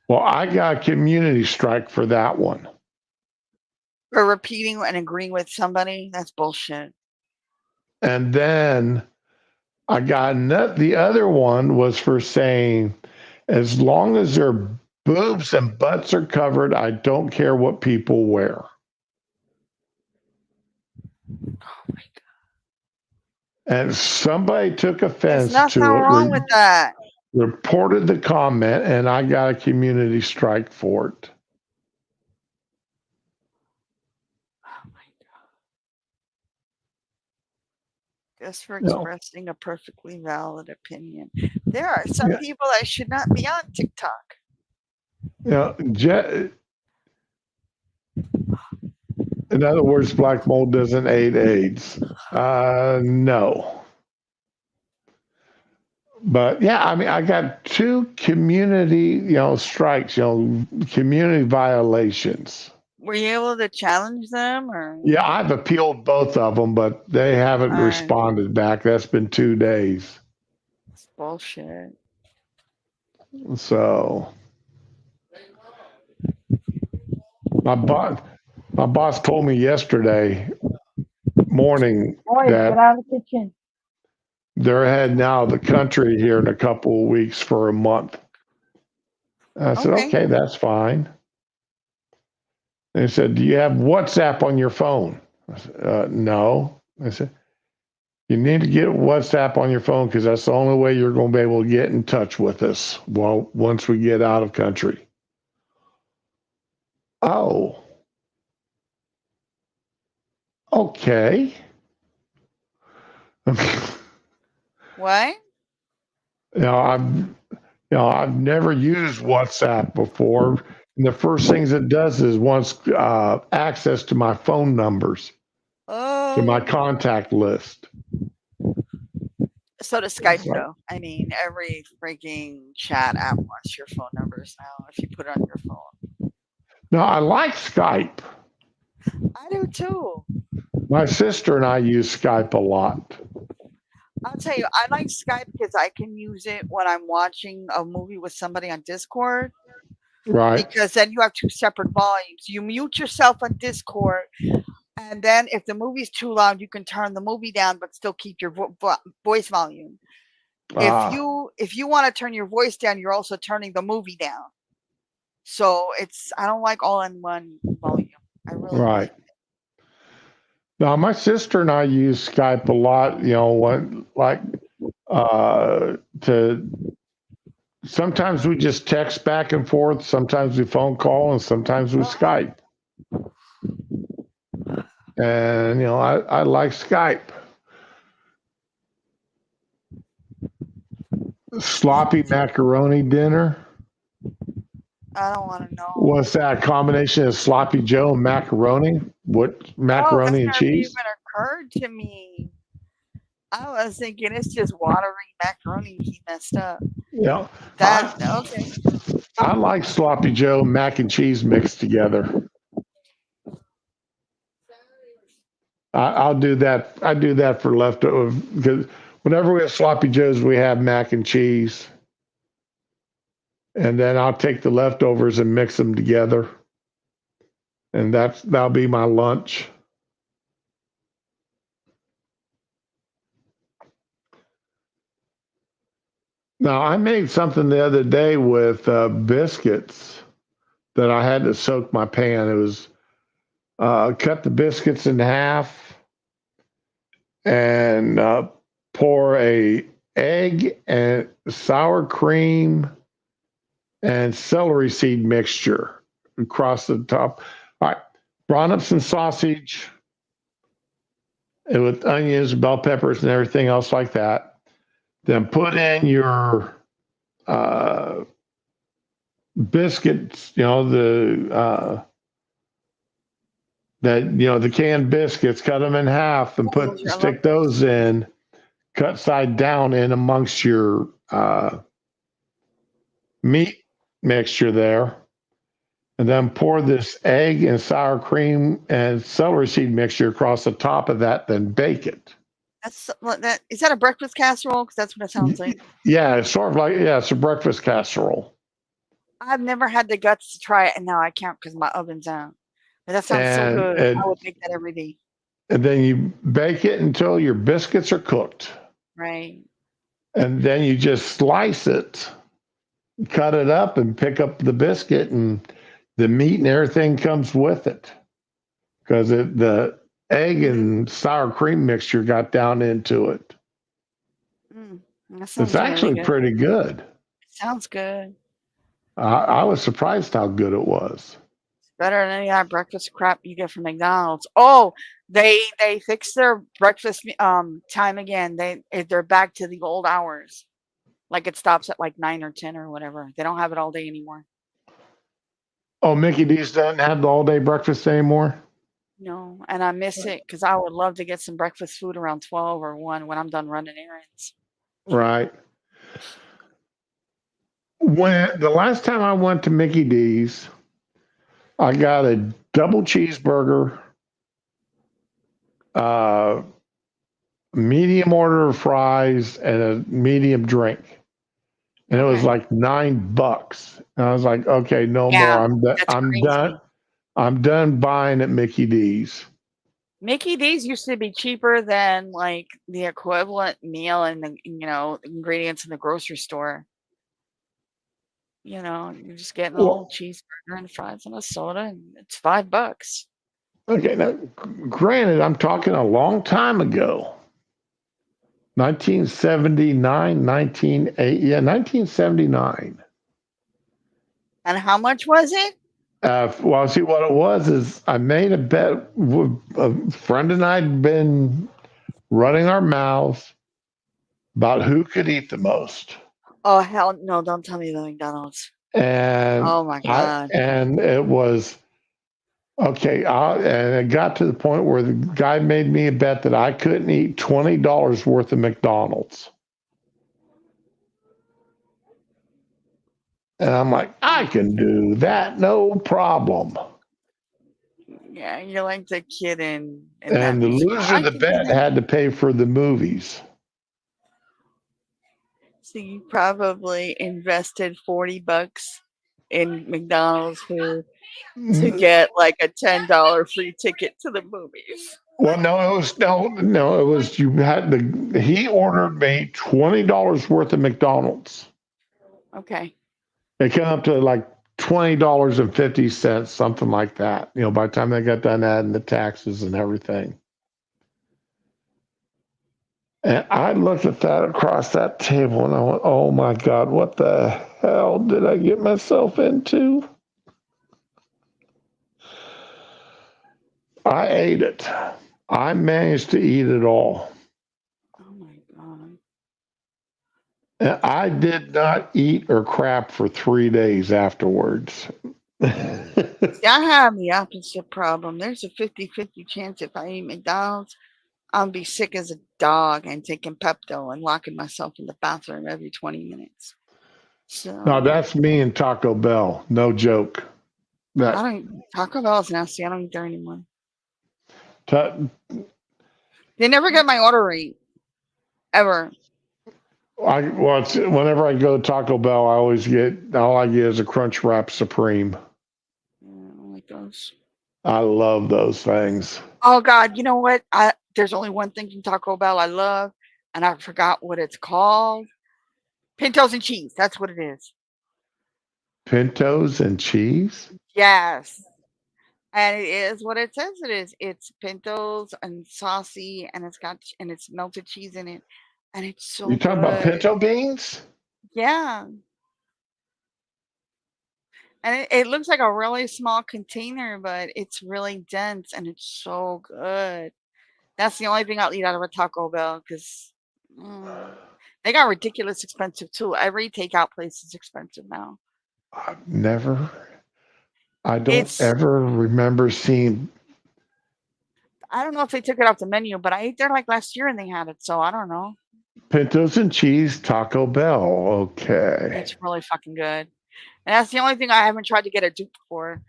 Well, I got a community strike for that one. For repeating and agreeing with somebody? That's bullshit. And then I got the other one was for saying, as long as their boobs and butts are covered, I don't care what people wear. Oh my God. And somebody took offense There's nothing to it. wrong with that. Reported the comment, and I got a community strike for it. Oh my God. Just for expressing a perfectly valid opinion. There are some people that should not be on TikTok. In other words, black mold doesn't aid AIDS. No. But yeah, I mean, I got 2 community, strikes, community violations. Were you able to challenge them, or? Yeah, I've appealed both of them, but they haven't responded back. That's been 2 days. It's bullshit. So my boss told me yesterday morning that get out of the kitchen. They're heading out of the country here in a couple of weeks for a month. I said, okay, that's fine. And he said, "Do you have WhatsApp on your phone?" I said, "No." I said, "You need to get WhatsApp on your phone because that's the only way you're going to be able to get in touch with us once we get out of country." Oh, okay. What? You know, I've never used WhatsApp before. And the first things it does is wants access to my phone numbers, to my Oh, contact list. so does Skype It's like, though. I mean, every freaking chat app wants your phone numbers now if you put it on your phone. no, I like Skype. I do too. My sister and I use Skype a lot. I'll tell you, I like Skype because I can use it when I'm watching a movie with somebody on Discord. Right. Because then you have two separate volumes. You mute yourself on Discord, and then if the movie's too loud, you can turn the movie down but still keep your voice volume. If Ah, you want to turn your voice down, you're also turning the movie down. So I don't like all in one volume. I really don't right. like. Now, my sister and I use Skype a lot, to sometimes we just text back and forth, sometimes we phone call, and sometimes we Skype. And, I like Skype. Sloppy macaroni dinner. I don't want to know. What's that combination of sloppy Joe and macaroni? What, Oh, that's macaroni and never even cheese? occurred to me. I was thinking it's just watery macaroni he messed up. Yeah, That okay. I like sloppy Joe and mac and cheese mixed together. I'll do that. I do that for leftover because whenever we have sloppy joes, we have mac and cheese, and then I'll take the leftovers and mix them together, and that'll be my lunch. Now I made something the other day with biscuits that I had to soak my pan. It was cut the biscuits in half and pour a egg and sour cream and celery seed mixture across the top. All right, brought up some sausage with onions, bell peppers, and everything else like that. Then put in your uh, biscuits. The canned biscuits. Cut them in half and I love stick those in. Cut side down in amongst your meat mixture there, and then pour this egg and sour cream and celery seed mixture across the top of that, then bake it. that is that a breakfast casserole? Because that's what it sounds like. Yeah, it's sort of like, yeah, it's a breakfast casserole. I've never had the guts to try it, and now I can't because my oven's out. But that sounds so And, good. I and would make that every day. and then you bake it until your biscuits are cooked. Right. And then you just slice it, cut it up, and pick up the biscuit, and the meat and everything comes with it because the egg and sour cream mixture got down into it. That It's sounds really actually good. pretty good. It sounds good. I was surprised how good it was. Better than any of that breakfast crap you get from McDonald's. Oh, they fixed their breakfast time again. They're back to the old hours. Like it stops at like 9 or 10 or whatever. They don't have it all day anymore. Oh, Mickey D's doesn't have the all day breakfast anymore? No, and I miss it because I would love to get some breakfast food around 12 or 1 when I'm done running errands. Right. When the last time I went to Mickey D's, I got a double cheeseburger, uh, medium order of fries, and a medium drink. And it was Okay. like $9. And I was like, okay, no more. Yeah, that's I'm done. crazy. I'm done buying at Mickey D's. Mickey D's used to be cheaper than like the equivalent meal and the ingredients in the grocery store. you're just getting a little Well, cheeseburger and fries and a soda, and it's $5. okay. Now, granted, I'm talking a long time ago. 1979, 1979. And how much was it? Well, see, what it was is I made a bet. A friend and I had been running our mouths about who could eat the most. Oh hell no! Don't tell me the McDonald's. And Oh my god. it was okay. And it got to the point where the guy made me a bet that I couldn't eat $20 worth of McDonald's. And I'm like, I can do that, no problem. Yeah, you're like the kid in And the Happy Feet. loser of I the can do bet that. had to pay for the movies. So you probably invested $40 in McDonald's food to get like a $10 free ticket to the movies. Well, no, it was no, it was you had the he ordered me $20 worth of McDonald's. Okay. It came up to like $20.50, something like that. By the time they got done adding the taxes and everything. And I looked at that across that table and I went, oh my God, what the hell did I get myself into? I ate it. I managed to eat it all. Oh my god. And I did not eat or crap for 3 days afterwards. See, I have the opposite problem. There's a 50-50 chance if I eat McDonald's, I'll be sick as a dog and taking Pepto and locking myself in the bathroom every 20 minutes. No, So that's me and Taco Bell. No joke. I That don't Taco Bell is nasty. I don't eat there anymore. ta- They never get my order rate. Ever. whenever I go to Taco Bell, I always get all I get is a Crunch Wrap Supreme. Yeah, I don't like those. I love those things. Oh god, you know what? There's only one thing from Taco Bell I love, and I forgot what it's called. Pintos and cheese. That's what it is. Pintos and cheese. Yes. And it is what it says it is. It's pintos and saucy, and it's melted cheese in it, and it's You so talking about good. pinto beans? Yeah, and it looks like a really small container, but it's really dense and it's so good. That's the only thing I'll eat out of a Taco Bell because they got ridiculous expensive too. Every takeout place is expensive now. I've never. I don't It's ever remember seeing I don't know if they took it off the menu, but I ate there like last year and they had it, so I don't know. pintos and cheese Taco Bell. Okay. It's really fucking good. And that's the only thing I haven't tried to get a dupe for.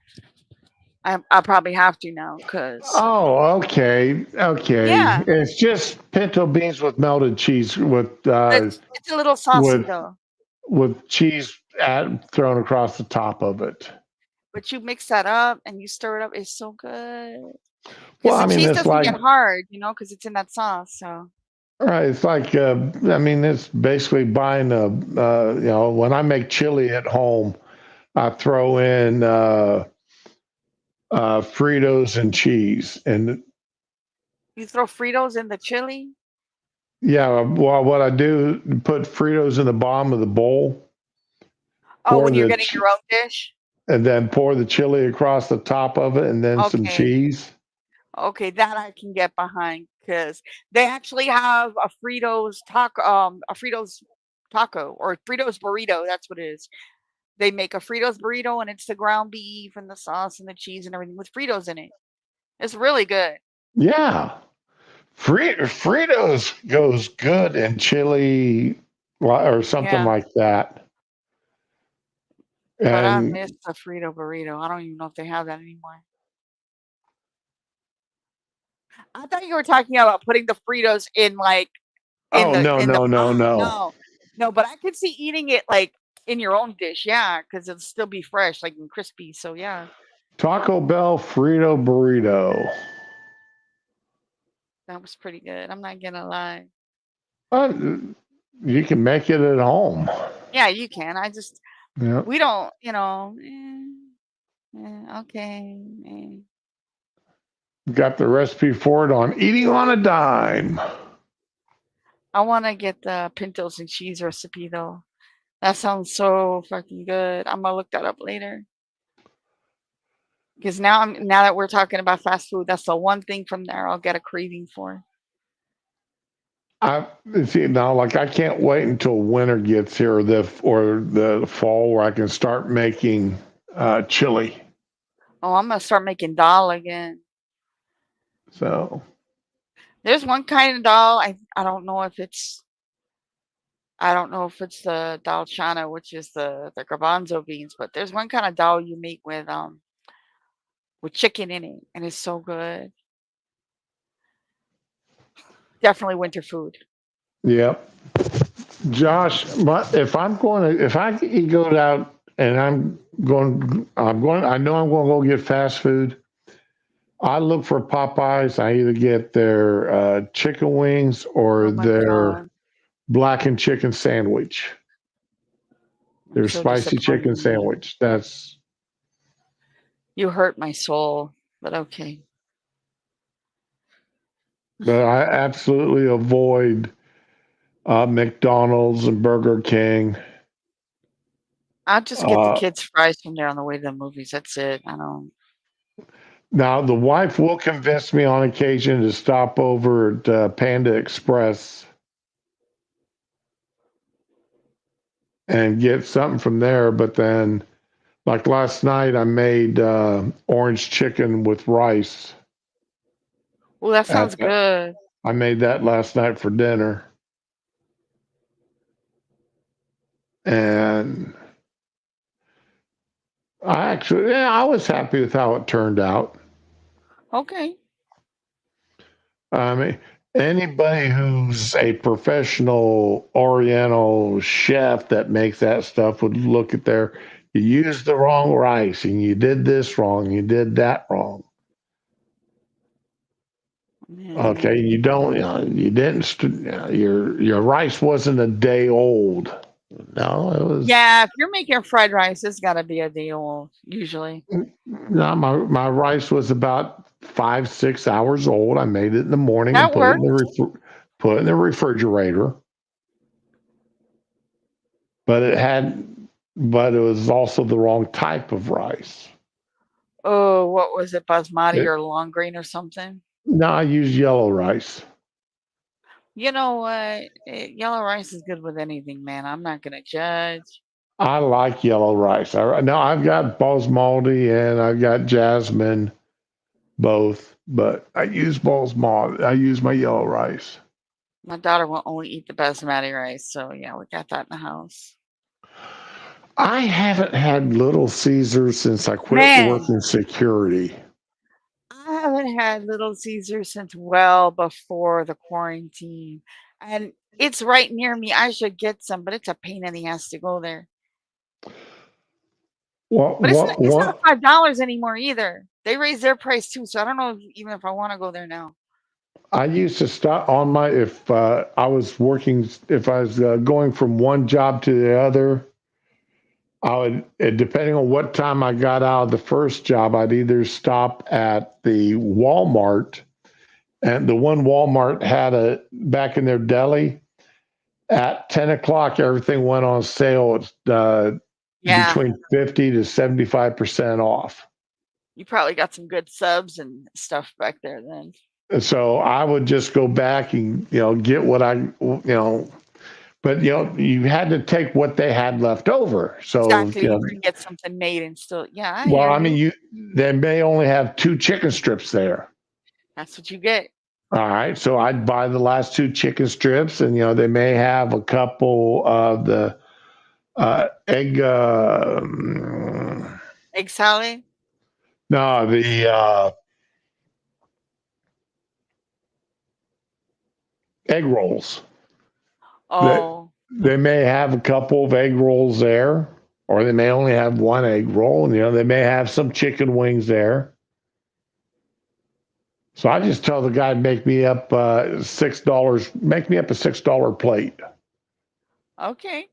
I'll probably have to now because, Oh, okay. Okay. yeah, It's just pinto beans with melted cheese it's a little saucy with though. cheese thrown across the top of it. But you mix that up and you stir it up. It's so good Well, because I the mean, cheese it's doesn't like get hard, because it's in that sauce. So, right. It's like I mean, it's basically buying when I make chili at home, I throw in Fritos and cheese, and you throw Fritos in the chili. yeah, well, what I do put Fritos in the bottom of the bowl, Oh, pour when you're the getting your own dish. and then pour the chili across the top of it, and then some Okay. cheese. Okay, that I can get behind because they actually have a Fritos taco or Fritos burrito. That's what it is. They make a Fritos burrito and it's the ground beef and the sauce and the cheese and everything with Fritos in it. It's really good. Yeah, Fritos goes good in chili or something Yeah, like that. but I And miss the Frito burrito. I don't even know if they have that anymore. I thought you were talking about putting the Fritos in like oh no, in the no, no, no. no. No, but I could see eating it like in your own dish, yeah, because it'll still be fresh, like and crispy. So yeah, Taco Bell Frito burrito. that was pretty good. I'm not gonna lie. Uh, you can make it at home. Yeah, you can. I just Yeah. We don't, okay. Got the recipe for it on Eating on a Dime. I want to get the pintos and cheese recipe though. That sounds so fucking good. I'm gonna look that up later. Because now that we're talking about fast food, that's the one thing from there I'll get a craving for. I see now, like I can't wait until winter gets here or the fall where I can start making chili. Oh, I'm gonna start making dal again. So There's one kind of dal. I don't know if it's the dal chana, which is the garbanzo beans, but there's one kind of dal you make with chicken in it, and it's so good. Definitely winter food. yep. Josh, if I go out and I know I'm going to go get fast food. I look for Popeyes. I either get their chicken wings or Oh my their god, blackened chicken sandwich. I'm Their so spicy disappointed chicken in you. sandwich. That's You hurt my soul, but okay. but I absolutely avoid McDonald's and Burger King. I'll just get the Uh, kids fries from there on the way to the movies. That's it. I don't. Now the wife will convince me on occasion to stop over at Panda Express and get something from there. But then, like last night, I made orange chicken with rice. Well, that At sounds good. I made that last night for dinner, and I was happy with how it turned out. Okay. I mean, anybody who's a professional Oriental chef that makes that stuff would look at you used the wrong rice and you did this wrong, you did that wrong. Okay, Mm. you don't, you didn't, your rice wasn't a day old. No, it was, Yeah, if you're making fried rice, it's got to be a day old, usually. no, my rice was about 5, 6 hours old. I made it in the morning and That works. put it in the refrigerator. But but it was also the wrong type of rice. Oh, what was it, basmati It, or long grain or something? no, I use yellow rice. You know what? Yellow rice is good with anything, man. I'm not gonna judge. I like yellow rice. Now I've got basmati and I've got jasmine, both, but I use basmati. I use my yellow rice. My daughter will only eat the basmati rice, so yeah, we got that in the house. I haven't had Little Caesars since I quit Man, working security. I haven't had Little Caesars since well before the quarantine, and it's right near me. I should get some, but it's a pain in the ass to go there. But it's not What? $5 anymore either. They raised their price too, so I don't know even if I want to go there now. I used to stop on if I was working, if I was going from one job to the other. I would, depending on what time I got out of the first job, I'd either stop at the Walmart, and the one Walmart had back in their deli at 10 o'clock, everything went on sale. It's Yeah, between 50 to 75% off. you probably got some good subs and stuff back there then. And so I would just go back and, get what but you had to take what they had left over. So, Exactly, you can get something made and still, yeah, I well, hear I mean, you. they may only have 2 chicken strips there. That's what you get. All right, so I'd buy the last 2 chicken strips, and they may have a couple of the egg. Egg salad. No, the egg rolls. That Oh, they may have a couple of egg rolls there, or they may only have one egg roll, and they may have some chicken wings there. So I just tell the guy, make me up $6. Make me up a $6 plate. okay.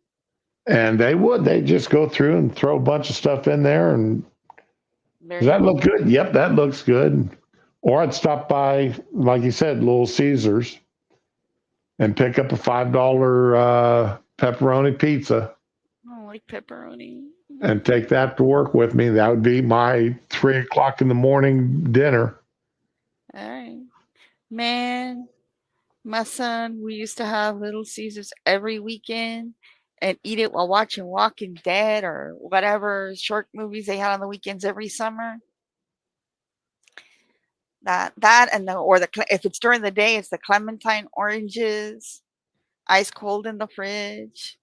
And they just go through and throw a bunch of stuff in there. And There does you that go. look good? Yep, that looks good. Or I'd stop by, like you said, Little Caesars and pick up a $5 pepperoni pizza I don't like pepperoni. and take that to work with me. That would be my 3 o'clock in the morning dinner. All right. Man, my son, we used to have Little Caesars every weekend and eat it while watching Walking Dead or whatever short movies they had on the weekends every summer. That and if it's during the day, it's the clementine oranges, ice cold in the fridge.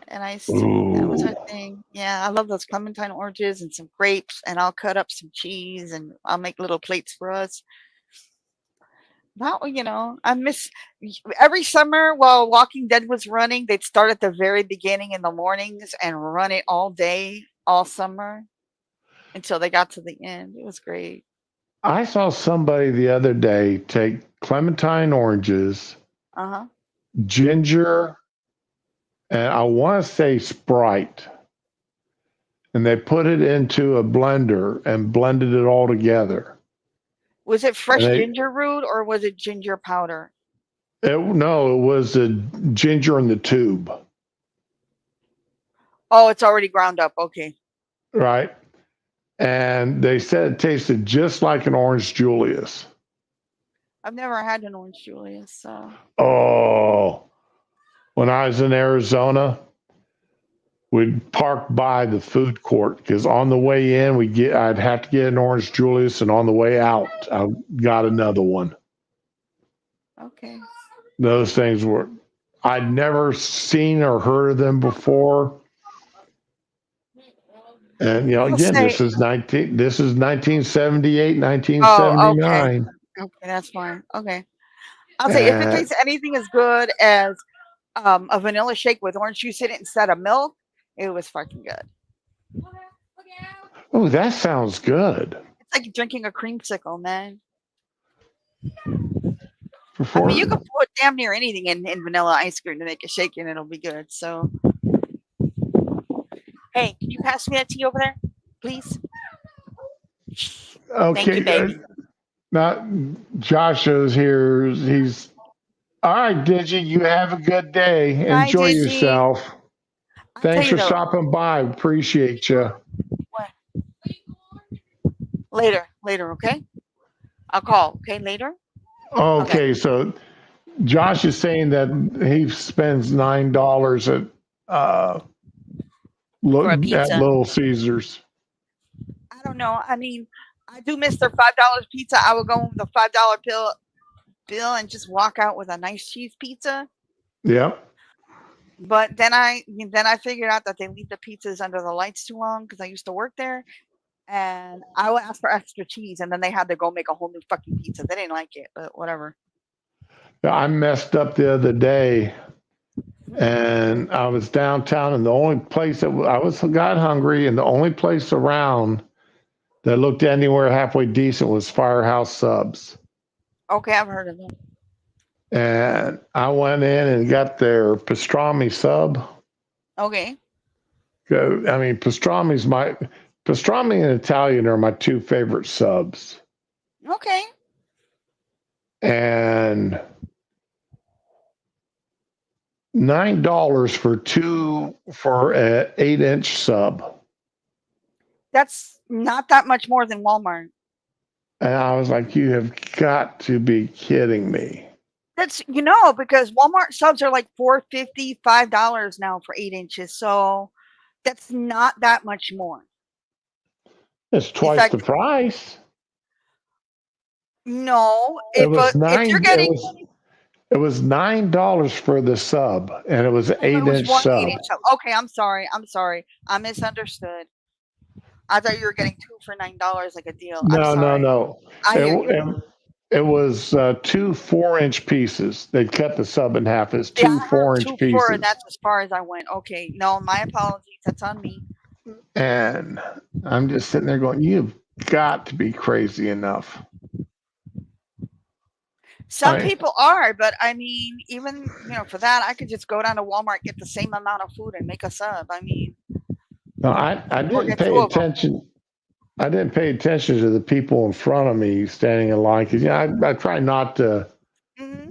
And that was our Ooh. thing. Yeah, I love those clementine oranges and some grapes, and I'll cut up some cheese and I'll make little plates for us. I miss every summer while Walking Dead was running, they'd start at the very beginning in the mornings and run it all day, all summer until they got to the end. It was great. I saw somebody the other day take clementine oranges, Uh huh. ginger, and I want to say Sprite, and they put it into a blender and blended it all together. Was it And fresh ginger root or was it ginger powder? no, it was the ginger in the tube, Oh, it's already ground up. Okay. right? And they said it tasted just like an orange Julius. I've never had an orange Julius, so Oh, when I was in Arizona, we'd park by the food court because on the way in I'd have to get an orange Julius, and on the way out I got another one. okay. Those things were I'd never seen or heard of them before. And I'll again, say, this is 1978, oh, okay. 1979. Okay, that's fine. Okay. I'll say if it And tastes anything as good as a vanilla shake with orange juice in it instead of milk, it was fucking good. oh, that sounds good. It's like drinking a creamsicle, man. I mean, you Before can put damn near anything in vanilla ice cream to make a shake and it'll be good. So, hey, can you pass me that tea over there, please? Thank you, okay, baby. now Josh is here. He's all right, Digi. You have a good day. Hi, Enjoy Digi. yourself. I'll tell Thanks you for though. stopping by. Appreciate you. What? Later, okay? I'll call, okay, later? Okay. Okay, so Josh is saying that he spends $9 uh, For a at pizza. Little Caesars. I don't know. I mean, I do miss their $5 pizza. I would go with the $5 bill and just walk out with a nice cheese pizza. Yep. But then I figured out that they leave the pizzas under the lights too long because I used to work there, and I would ask for extra cheese, and then they had to go make a whole new fucking pizza. They didn't like it, but whatever. I messed up the other day, and I was downtown, and the only place that got hungry, and the only place around that looked anywhere halfway decent was Firehouse Subs. Okay, I've heard of them. And I went in and got their pastrami sub. Okay. I mean, pastrami and Italian are my two favorite subs. Okay. And $9 for an 8-inch sub. That's not that much more than Walmart. And I was like, you have got to be kidding me. That's because Walmart subs are like $4.50, $5 now for 8 inches. So that's not that much more. It's In twice fact, the price. no. It was If you're nine. getting, It was $9 for the sub, and it was an I thought it was 8-inch one sub. 8 inch sub. Okay, I'm sorry. I misunderstood. I thought you were getting two for $9 like a deal. I'm No, no, sorry. no. I hear you. It was two 4-inch pieces. They cut the sub in half. It's Yeah, two I heard 4-inch 2 for, and pieces. that's as far as I went. Okay, no, my apologies. That's on me. And I'm just sitting there going, you've got to be crazy enough. Some people are, but I mean, even for that, I could just go down to Walmart, get the same amount of food, and make a sub. I mean, no, I or didn't get pay two of them. attention. I didn't pay attention to the people in front of me standing in line because I try not to Hmm.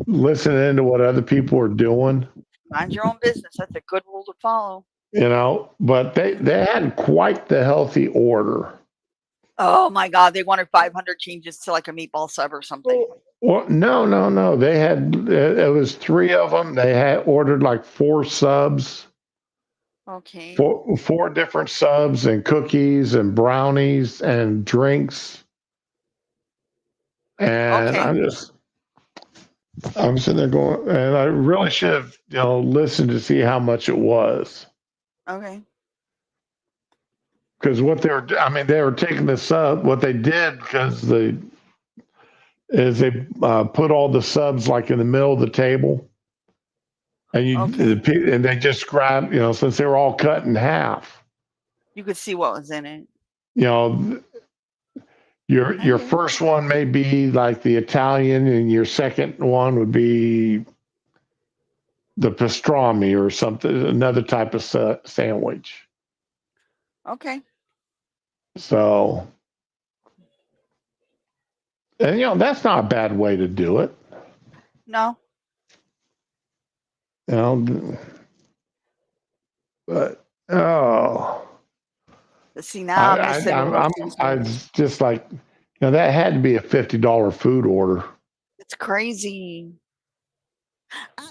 listen into what other people are doing. Mind your own business. That's a good rule to follow. But they had quite the healthy order. Oh my God, they wanted 500 changes to like a meatball sub or something. Well, no. They had it was three of them. They had ordered like four subs, Okay. four different subs, and cookies and brownies and drinks. And Okay. I'm sitting there going, and I really should have listened to see how much it was. Okay. Because they were taking the sub. What they did they put all the subs like in the middle of the table, and they just grabbed, since they were all cut in half. You could see what was in it. Your first one may be like the Italian, and your second one would be the pastrami or something, another type of sandwich. Okay. So, and that's not a bad way to do it. No. But See, now I'm just I just like that had to be a $50 food order. It's crazy.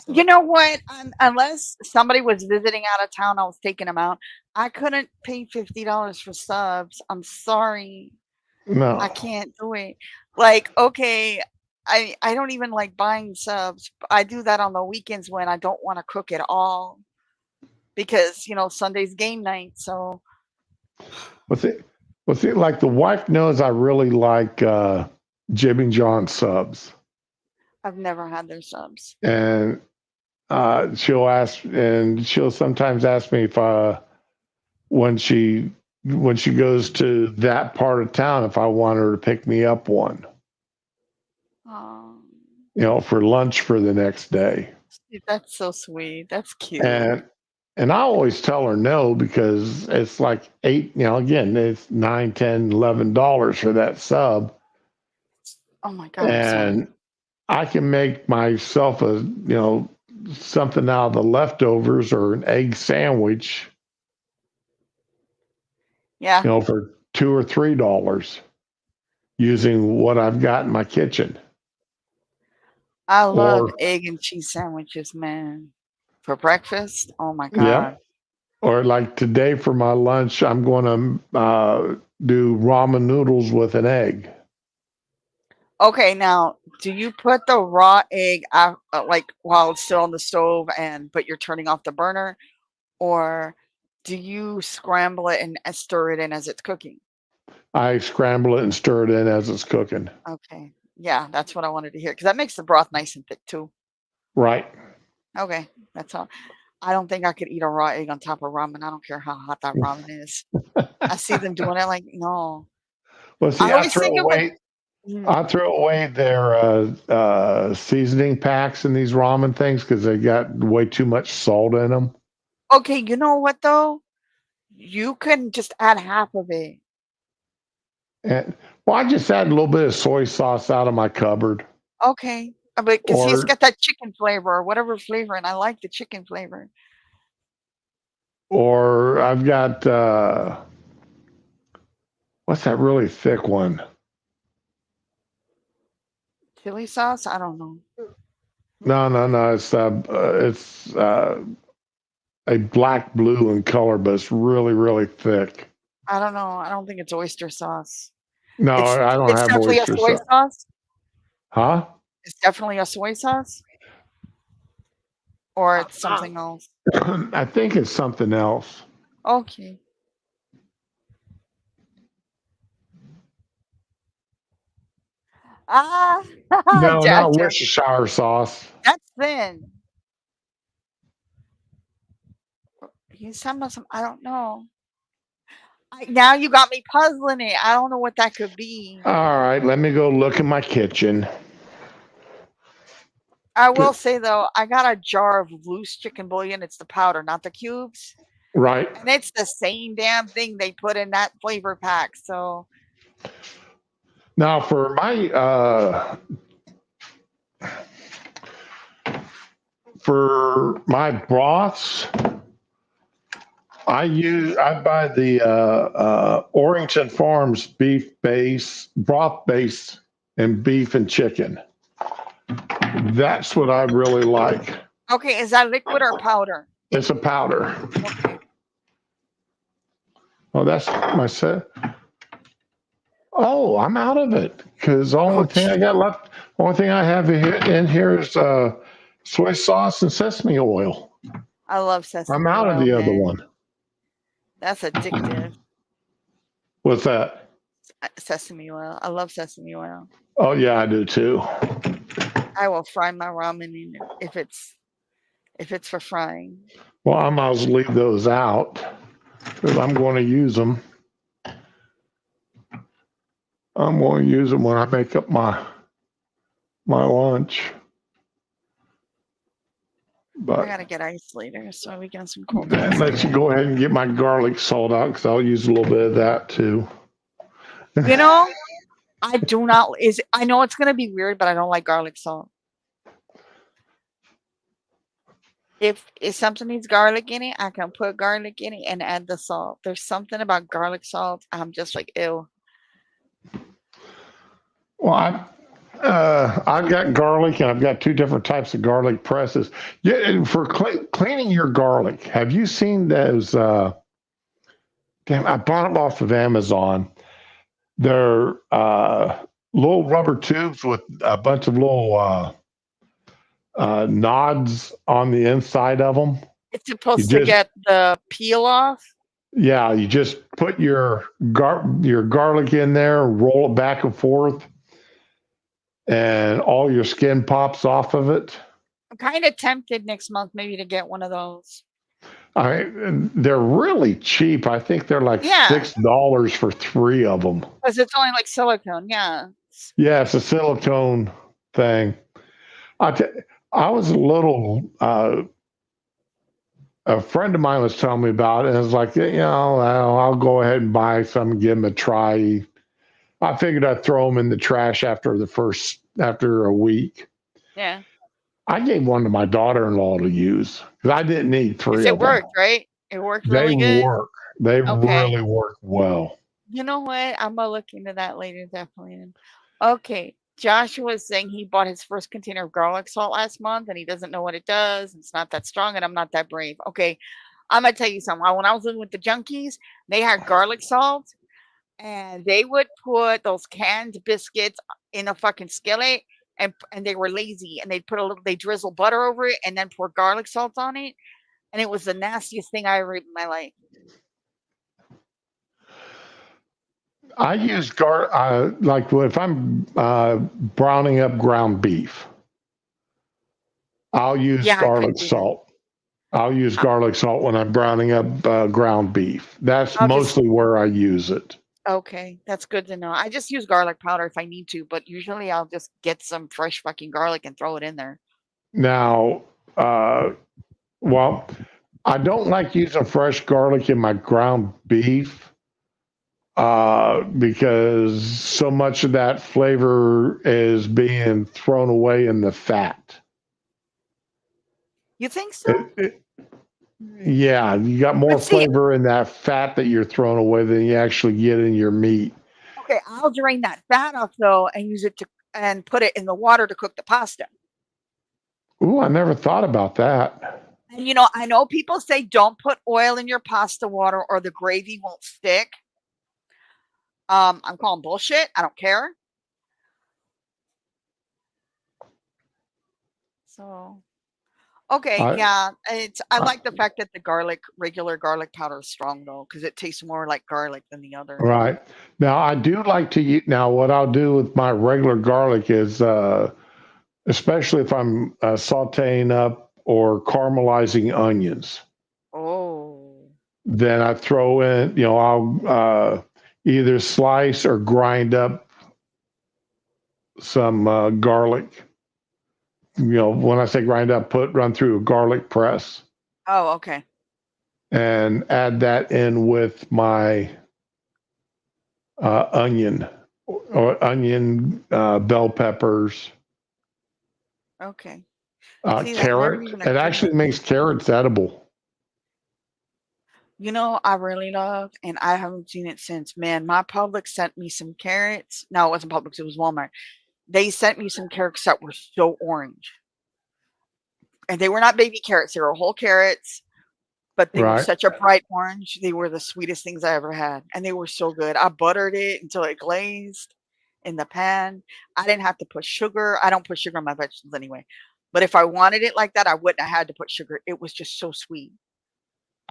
You know what? Unless somebody was visiting out of town, I was taking them out. I couldn't pay $50 for subs. I'm sorry. No, I can't do it. Like, okay, I don't even like buying subs. I do that on the weekends when I don't want to cook at all because Sunday's game night. So, see, like the wife knows I really like Jimmy and John subs. I've never had their subs. And she'll sometimes ask me if when she goes to that part of town if I want her to pick me up one. For lunch for the next day. That's so sweet. That's cute. And I always tell her no because it's like again, it's $9, $10, $11 for that sub. Oh my God. And I can make myself something out of the leftovers or an egg sandwich. Yeah. For $2 or $3 using what I've got in my kitchen. I love egg and cheese sandwiches, man. For breakfast, oh my God. Yeah. Or like today for my lunch, I'm going to do ramen noodles with an egg. Okay, now, do you put the raw egg out, like while it's still on the stove but you're turning off the burner, or do you scramble it and stir it in as it's cooking? I scramble it and stir it in as it's cooking. Okay. Yeah, that's what I wanted to hear because that makes the broth nice and thick too. Right. Okay, that's all. I don't think I could eat a raw egg on top of ramen. I don't care how hot that ramen is. I see them doing it like, no. Well, see, I throw away their seasoning packs in these ramen things because they got way too much salt in them. Okay, you know what though? You can just add half of it. I just add a little bit of soy sauce out of my cupboard. Okay, but because it's got that chicken flavor or whatever flavor, and I like the chicken flavor. Or I've got what's that really thick one? Chili sauce? I don't know. No. It's a black blue in color, but it's really, really thick. I don't know. I don't think it's oyster sauce. No, I don't have oyster sauce. It's definitely a soy sauce. Huh? It's definitely a soy sauce, or it's something else. I think it's something else. Okay. No, not Worcestershire sauce. That's thin. He's talking about some. I don't know. Now you got me puzzling it. I don't know what that could be. All right, let me go look in my kitchen. I will say though, I got a jar of loose chicken bouillon. It's the powder, not the cubes. Right. And it's the same damn thing they put in that flavor pack. So Now for my broths, I buy the Orrington Farms broth base and beef and chicken. That's what I really like. okay, is that liquid or powder? It's a powder. Okay. Oh, that's my set. Oh, I'm out of it because the only thing I got left, only thing I have in here is soy sauce and sesame oil. I love I'm sesame out of oil, the other man. one. That's addictive. What's that? Sesame oil. I love sesame oil. Oh yeah, I do too. I will fry my ramen in it if it's for frying. Well, I might as well leave those out because I'm going to use them. I'm going to use them when I make up my lunch. But I gotta get ice later, so we got some cold. and let you go ahead and get my garlic salt out because I'll use a little bit of that too. You know, I do not. I know it's gonna be weird, but I don't like garlic salt. If something needs garlic in it, I can put garlic in it and add the salt. There's something about garlic salt. I'm just like, ew. Well, I've got garlic and I've got two different types of garlic presses. Yeah, and for cleaning your garlic, have you seen those? Damn, I bought them off of Amazon. They're little rubber tubes with a bunch of little nods on the inside of them. It's supposed to get the peel off. Yeah, you just put your garlic in there, roll it back and forth, and all your skin pops off of it. I'm kind of tempted next month maybe to get one of those. They're really cheap. I think they're like $6 for 3 of them. Because it's only like silicone, yeah. Yeah, it's a silicone thing. I was a little. A friend of mine was telling me about it, and I was like, I'll go ahead and buy some and give them a try. I figured I'd throw them in the trash after a week. Yeah. I gave one to my daughter-in-law to use because I didn't need 3 of them. It worked, right? It worked really good. They really work well. You know what? I'm gonna look into that later, definitely. Okay. Joshua was saying he bought his first container of garlic salt last month and he doesn't know what it does. It's not that strong and I'm not that brave. Okay. I'm going to tell you something. When I was living with the junkies, they had garlic salt and they would put those canned biscuits in a fucking skillet and they were lazy and they drizzle butter over it and then pour garlic salt on it. And it was the nastiest thing I ever ate in my life. I use like if I'm browning up ground beef, I'll use garlic salt. I'll use garlic salt when I'm browning up ground beef. That's mostly where I use it. Okay, that's good to know. I just use garlic powder if I need to, but usually I'll just get some fresh fucking garlic and throw it in there. Now, well, I don't like using fresh garlic in my ground beef. Because so much of that flavor is being thrown away in the fat. You think so? Yeah, you got more flavor in that fat that you're throwing away than you actually get in your meat. Okay, I'll drain that fat off though and use it and put it in the water to cook the pasta. Ooh, I never thought about that. And I know people say don't put oil in your pasta water or the gravy won't stick. I'm calling bullshit. I don't care. So, okay, yeah, I like the fact that the regular garlic powder is strong though, because it tastes more like garlic than the other. Right. Now I do like to eat. Now what I'll do with my regular garlic is, especially if I'm sautéing up or caramelizing onions. Oh. Then I throw in, I'll either slice or grind up some garlic when I say grind up, run through a garlic press Oh, okay. and add that in with my onion bell peppers, Okay. See, that never carrot. even It occurred actually to me. makes carrots edible. I really love, and I haven't seen it since. Man, my Publix sent me some carrots. No, it wasn't Publix, it was Walmart. They sent me some carrots that were so orange. And they were not baby carrots, they were whole carrots, but they were Right. such a bright orange. They were the sweetest things I ever had. And they were so good. I buttered it until it glazed in the pan. I didn't have to put sugar. I don't put sugar in my vegetables anyway. But if I wanted it like that, I wouldn't have had to put sugar. It was just so sweet.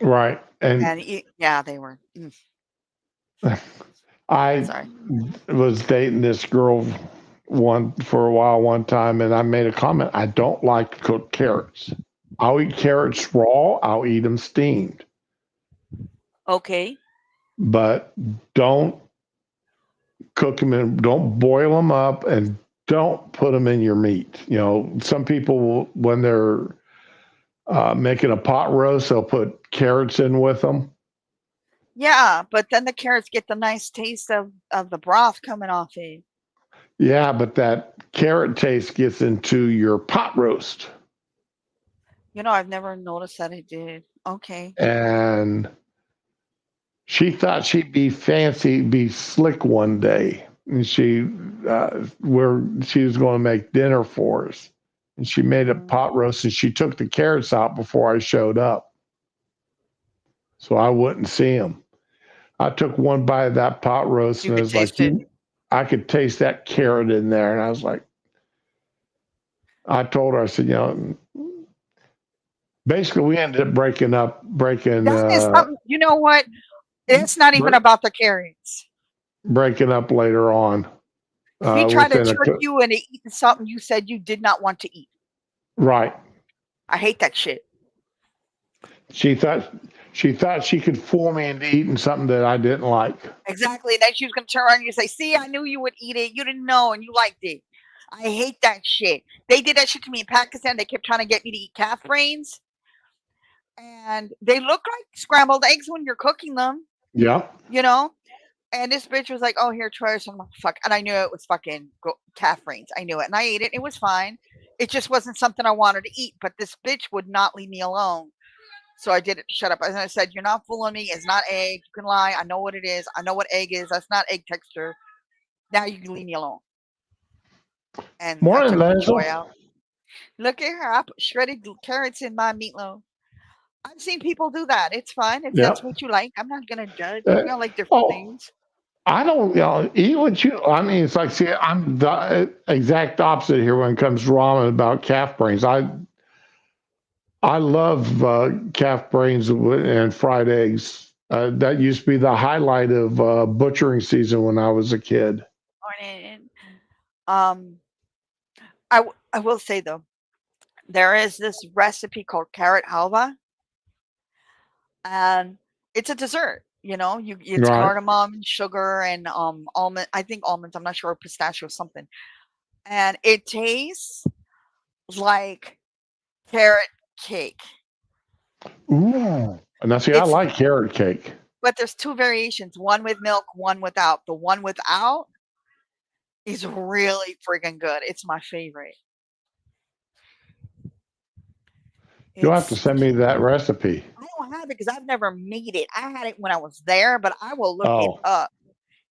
Right. And And yeah, they were. I Sorry. was dating this girl for a while one time, and I made a comment. I don't like cooked carrots. I'll eat carrots raw. I'll eat them steamed, Okay. but don't cook them and don't boil them up, and don't put them in your meat. Some people, when they're making a pot roast, they'll put carrots in with them. Yeah, but then the carrots get the nice taste of the broth coming off it. Yeah, but that carrot taste gets into your pot roast. I've never noticed that it did. Okay. And she thought she'd be fancy, be slick one day. And where she was going to make dinner for us. And she made a pot roast, and she took the carrots out before I showed up, so I wouldn't see them. I took one bite of that pot roast, You and it could was like, taste it. I could taste that carrot in there. And I was like, I told her, I said, basically we ended up breaking. That is something, you know what? It's not even about the carrots. Breaking up later on. She tried to trick you into eating something you said you did not want to eat. Right. I hate that shit. She thought she could fool me into eating something that I didn't like. Exactly. Then she was going to turn around and you say, see, I knew you would eat it. You didn't know and you liked it. I hate that shit. They did that shit to me in Pakistan. They kept trying to get me to eat calf brains. And they look like scrambled eggs when you're cooking them. Yeah. And this bitch was like, oh, here, try some. Fuck. And I knew it was fucking calf brains. I knew it. And I ate it. It was fine. It just wasn't something I wanted to eat. But this bitch would not leave me alone. So I did it. Shut up. As I said, you're not fooling me. It's not egg. You can lie. I know what it is. I know what egg is. That's not egg texture. Now you can leave me alone. And Morning, I took the joy Lazel. out. Look at her. I put shredded carrots in my meatloaf. I've seen people do that. It's fine if that's what you like. I'm not gonna judge. We all like different things. I don't, eat what you. I mean, it's like, see, I'm the exact opposite here when it comes to ramen about calf brains. I love calf brains and fried eggs. That used to be the highlight of butchering season when I was a kid. I will say though, there is this recipe called carrot halva, and it's a dessert. It's Right. cardamom and sugar and almond. I think almonds. I'm not sure, pistachio something, and it tastes like carrot cake. Ooh. And now, see, I like carrot cake. But there's two variations: one with milk, one without. The one without is really friggin' good. It's my favorite. You'll have to send me that recipe. I don't have it because I've never made it. I had it when I was there, but I will look it up.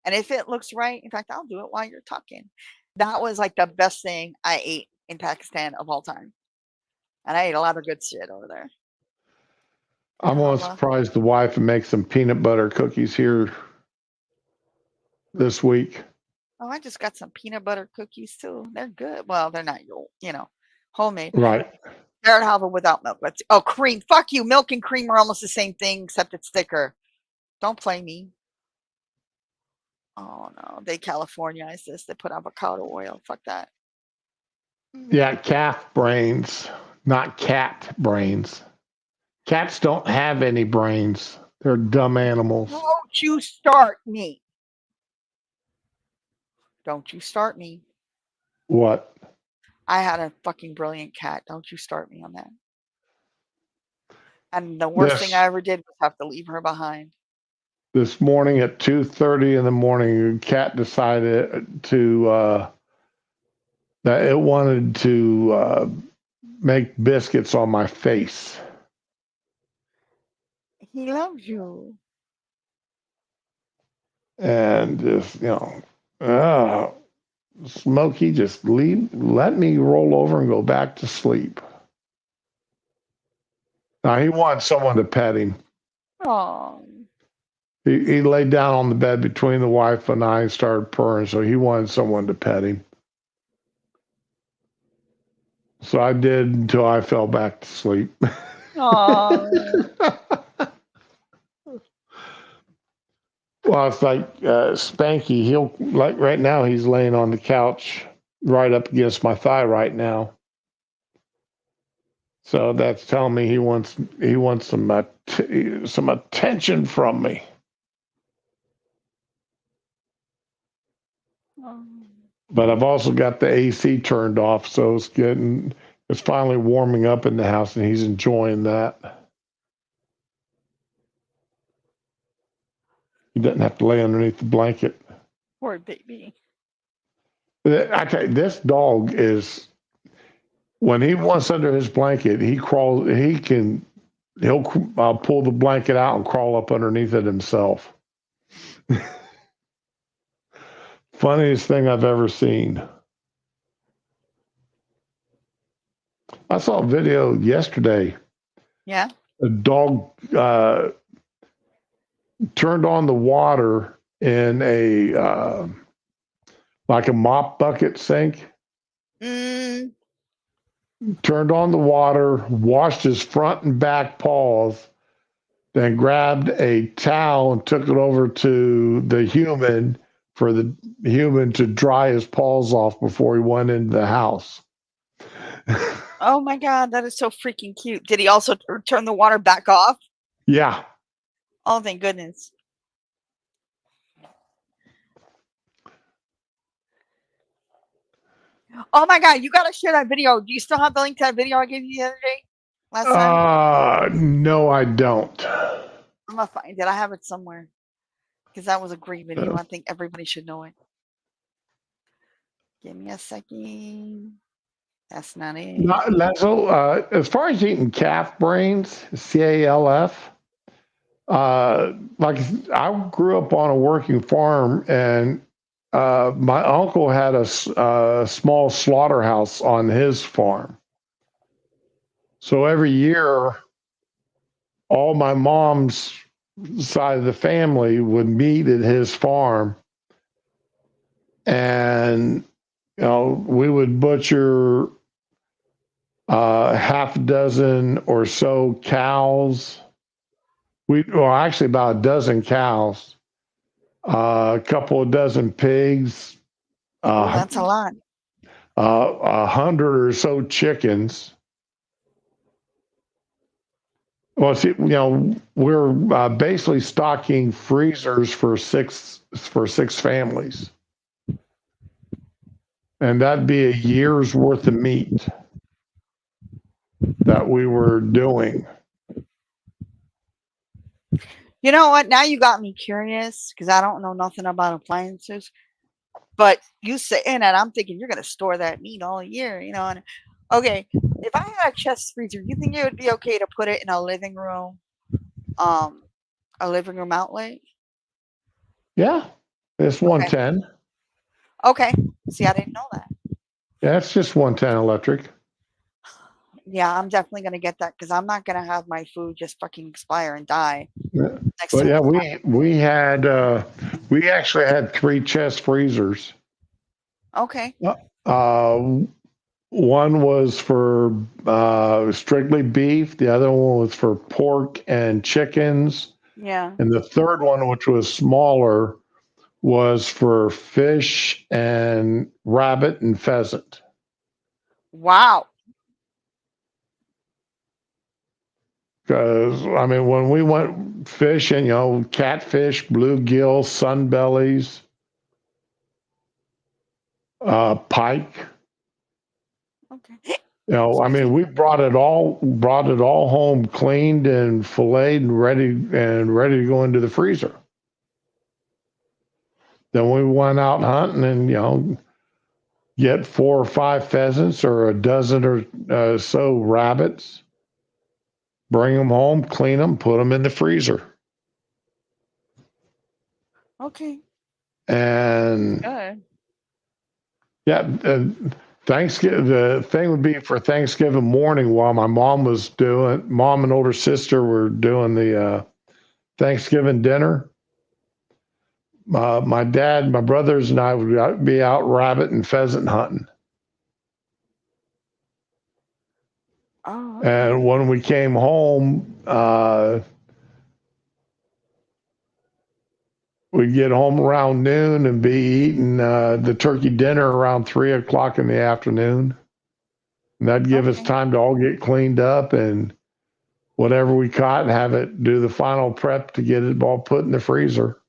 And if it looks right, in fact, I'll do it while you're talking. That was like the best thing I ate in Pakistan of all time. And I ate a lot of good shit over there. I'm going to surprise the wife and make some peanut butter cookies here this week. Oh, I just got some peanut butter cookies too. They're good. Well, they're not homemade. Right. Carrot halva without milk. Cream. Fuck you. Milk and cream are almost the same thing, except it's thicker. Don't play me. Oh no, they Californize this. They put avocado oil. Fuck that. Yeah, calf brains, not cat brains. Cats don't have any brains. They're dumb animals. Don't you start me. Don't you start me. What? I had a fucking brilliant cat. Don't you start me on that. And the worst thing I This ever did was have to leave her behind. this morning at 2:30 in the morning, cat decided to that it wanted to make biscuits on my face. He loves you. And just, Smokey, just let me roll over and go back to sleep. Now he wants someone to pet him. Oh. He laid down on the bed between the wife and I and started purring, so he wanted someone to pet him. So I did until I fell back to sleep. Oh. Well, it's like Spanky. He'll like right now. He's laying on the couch right up against my thigh right now. So that's telling me he wants some attention from me. But I've also got the AC turned off, so it's finally warming up in the house, and he's enjoying that. He doesn't have to lay underneath the blanket. Poor baby. I tell you, this dog is when he wants under his blanket, he crawls. He'll pull the blanket out and crawl up underneath it himself. Funniest thing I've ever seen. I saw a video yesterday. Yeah. A dog turned on the water in a like a mop bucket sink. Mm. Turned on the water, washed his front and back paws, then grabbed a towel and took it over to the human for the human to dry his paws off before he went into the house. Oh my God, that is so freaking cute. Did he also turn the water back off? Yeah. Oh, thank goodness. Oh my God, you gotta share that video. Do you still have the link to that video I gave you the other day? Last time? No, I don't. I'm gonna find it. I have it somewhere. Because that was a great video. I think everybody should know it. Give me a second. That's not it. So, as far as eating calf brains, CALF, like I grew up on a working farm, and my uncle had a small slaughterhouse on his farm. So every year, all my mom's side of the family would meet at his farm, and we would butcher half a dozen or so cows. Actually about a dozen cows, a couple of dozen pigs, That's a lot. 100 or so chickens. Well, see, we're basically stocking freezers for six families, and that'd be a year's worth of meat that we were doing. You know what? Now you got me curious because I don't know nothing about appliances. But you saying that, I'm thinking you're gonna store that meat all year, And okay, if I had a chest freezer, you think it would be okay to put it in a living room outlet? Yeah, it's 110. Okay. See, I didn't know that. Yeah, it's just 110 electric. Yeah, I'm definitely gonna get that because I'm not gonna have my food just fucking expire and die. Yeah. But yeah, we actually had 3 chest freezers. Okay. One was for strictly beef. The other one was for pork and chickens. Yeah. And the third one, which was smaller, was for fish and rabbit and pheasant. Wow. Because, I mean, when we went fishing, catfish, bluegill, sunbellies, pike. Okay. I Excuse mean, me. we brought it all home, cleaned and filleted and ready to go into the freezer. Then we went out hunting and get 4 or 5 pheasants or a dozen or so rabbits, bring them home, clean them, put them in the freezer. Okay. And Good. yeah, Thanksgiving. The thing would be for Thanksgiving morning while my mom and older sister were doing the Thanksgiving dinner. My dad, my brothers, and I would be out rabbit and pheasant hunting. Oh, okay. And when we came home, we'd get home around noon and be eating the turkey dinner around 3 o'clock in the afternoon. And that'd give us Okay. time to all get cleaned up and whatever we caught and have it do the final prep to get it all put in the freezer.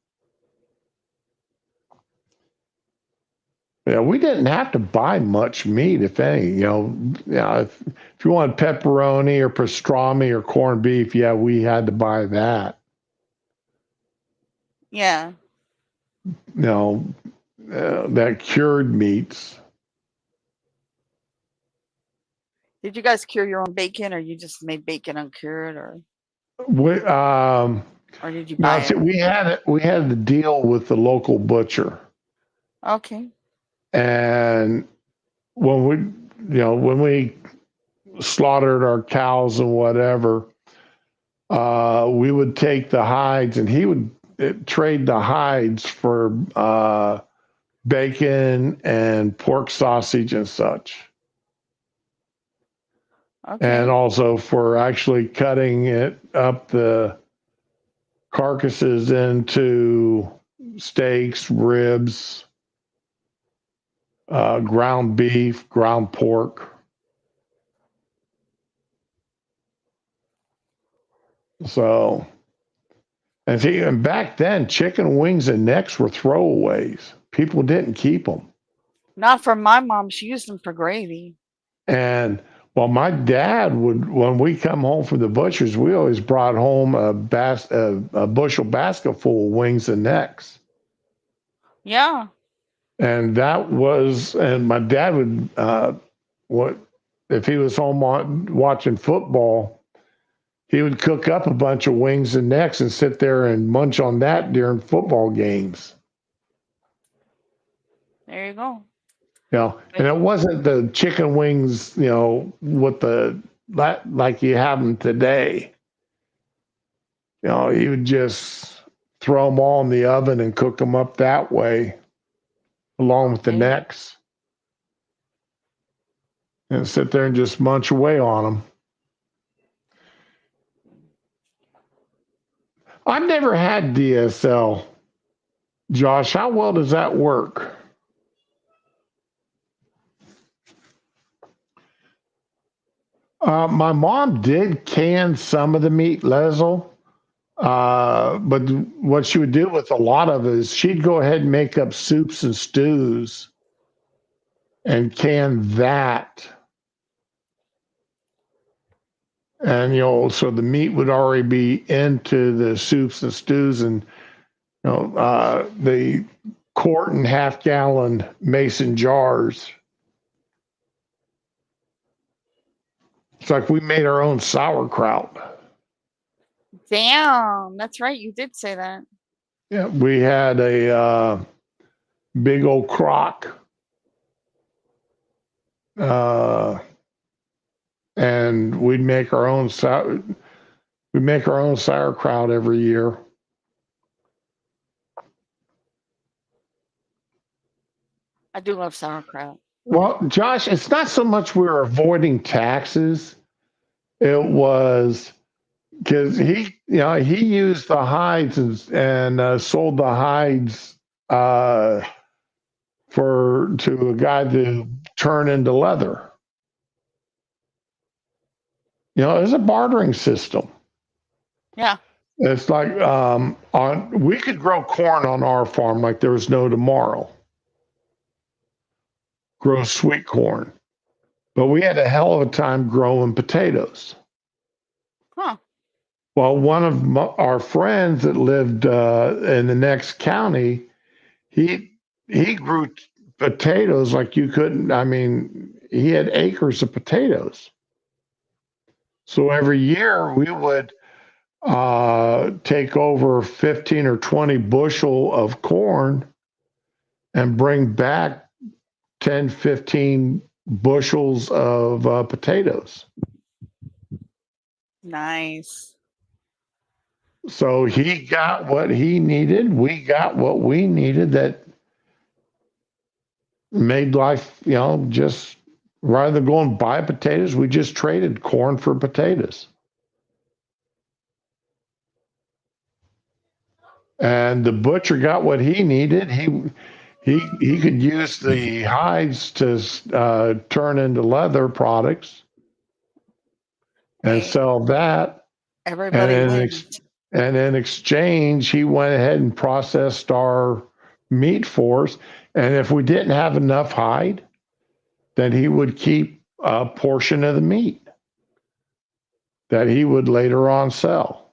Yeah, we didn't have to buy much meat, if any. If you wanted pepperoni or pastrami or corned beef, yeah, we had to buy that. Yeah. That cured meats. Did you guys cure your own bacon, or you just made bacon uncured, or did you Now, buy see, it? we had to deal with the local butcher, Okay. and when we slaughtered our cows and whatever, we would take the hides, and he would trade the hides for bacon and pork sausage and such, and Okay. also for actually cutting it up the carcasses into steaks, ribs, ground beef, ground pork. So, and back then, chicken wings and necks were throwaways. People didn't keep them. Not for my mom. She used them for gravy. And well, my dad would, when we come home from the butcher's, we always brought home a bushel basket full of wings and necks. Yeah. And my dad would, what, if he was home watching football, he would cook up a bunch of wings and necks and sit there and munch on that during football games. There you go. And it wasn't the chicken wings, with like you have them today. You would just throw them all in the oven and cook them up that way, along with the Okay. necks, and sit there and just munch away on them. I've never had DSL. Josh, how well does that work? My mom did can some of the meat, Leslie. But what she would do with a lot of it is she'd go ahead and make up soups and stews and can that. And, so the meat would already be into the soups and stews, and, the quart and half-gallon mason jars. It's like we made our own sauerkraut. Damn. That's right. You did say that. Yeah, we had a big old crock, and we'd make our own sauerkraut every year. I do love sauerkraut. Well, Josh, it's not so much we were avoiding taxes. It was because he used the hides and sold the hides to a guy to turn into leather. It was a bartering system. Yeah. It's like we could grow corn on our farm like there was no tomorrow. Grow sweet corn. but we had a hell of a time growing potatoes. Huh. Well, one of our friends that lived in the next county, he he grew potatoes like you couldn't. I mean, he had acres of potatoes. So every year we would take over 15 or 20 bushel of corn and bring back 10, 15 bushels of potatoes. Nice. So he got what he needed. We got what we needed that made life, just rather than going and buy potatoes, we just traded corn for potatoes. And the butcher got what he needed. He could use the hides to turn into leather products and Hey, sell that. And everybody wins. in exchange, he went ahead and processed our meat for us. And if we didn't have enough hide, then he would keep a portion of the meat that he would later on sell.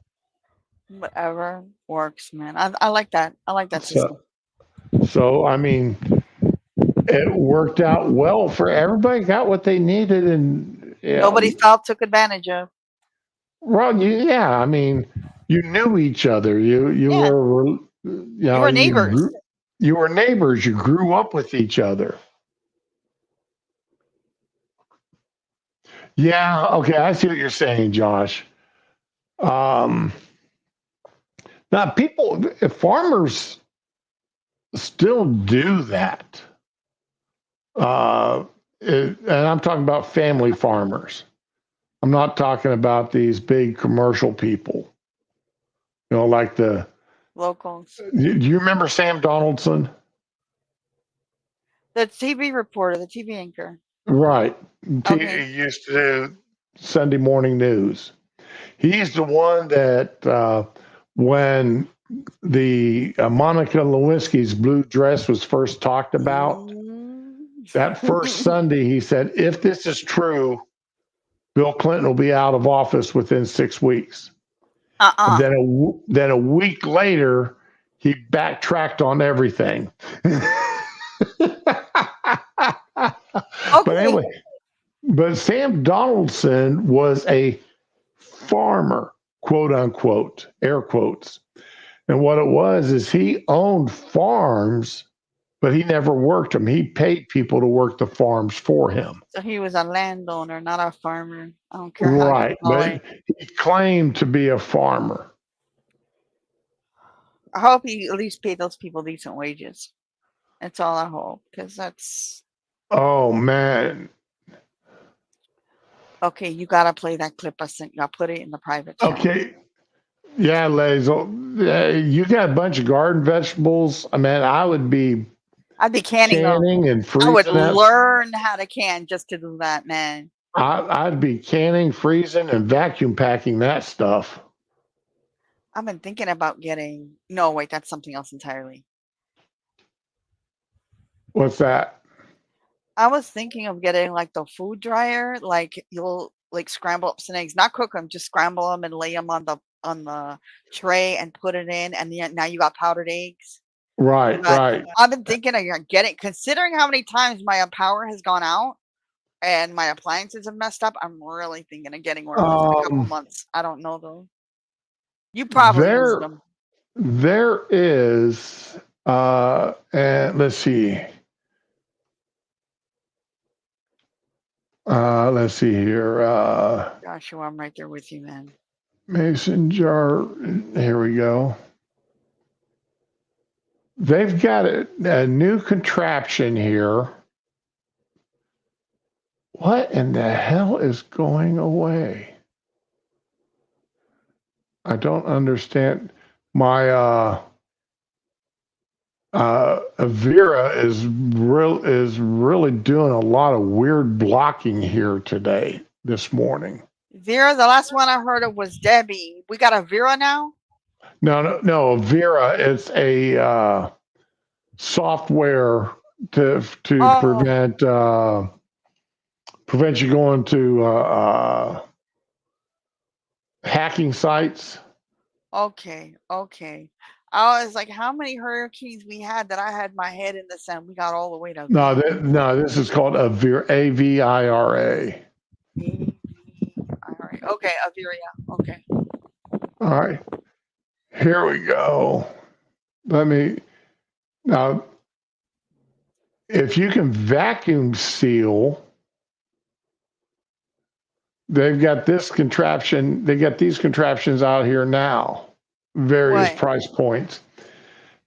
Whatever works, man. I like that. I like that system. So I mean, it worked out well for everybody. Got what they needed, and Nobody felt took advantage of. well, yeah. I mean, you knew each other. You Yeah, were you were neighbors. you were neighbors. You grew up with each other. Yeah. Okay, I see what you're saying, Josh. Um, Now, farmers still do that. Uh, and I'm talking about family farmers. I'm not talking about these big commercial people. Like Locals. do you remember Sam Donaldson? The TV reporter, the TV anchor. Right. Okay. He used to do Sunday morning news. He's the one that when the Monica Lewinsky's blue dress was first talked about, that first Sunday, he said, if this is true, Bill Clinton will be out of office within 6 weeks. And then a week later, he backtracked on everything. But anyway, Sam Donaldson was a farmer, quote unquote, air quotes. And what it was is he owned farms, but he never worked them. He paid people to work the farms for him. So he was a landowner, not a farmer. I don't care how you Right. call But it. he claimed to be a farmer. I hope he at least paid those people decent wages. That's all I hope, because that's Oh, man. okay. You gotta play that clip I sent you. I'll put it in the private chat. Okay. Yeah, Lazel. You got a bunch of garden vegetables. I mean, I would be I'd be canning them. and I freezing would them. learn how to can just to do that, man. I'd be canning, freezing, and vacuum packing that stuff. I've been thinking about getting. No, wait, that's something else entirely. What's that? I was thinking of getting like the food dryer. Like you'll like scramble up some eggs, not cook them, just scramble them and lay them on the tray and put it in, and then now you got powdered eggs. Right, right. I've been thinking of getting, considering how many times my power has gone out and my appliances have messed up. I'm really thinking of getting one of those in a couple months. I don't know though. You probably use them. There is, and let's see. Let's see here. Joshua, I'm right there with you, man. Mason jar. Here we go. They've got a new contraption here. What in the hell is going away? I don't understand. My Vera is really doing a lot of weird blocking here today, this morning. Vera, the last one I heard of was Debbie. We got a Vera now? No. Vera is a prevents you going to hacking sites. Okay, okay. I was like, how many hurricanes we had that I had my head in the sand? We got all the way to No, V. this is called AVIRA. Okay, Aviria. Okay. All right, here we go. Let me now. If you can vacuum seal, they've got this contraption. They got these contraptions out here now, various What? price points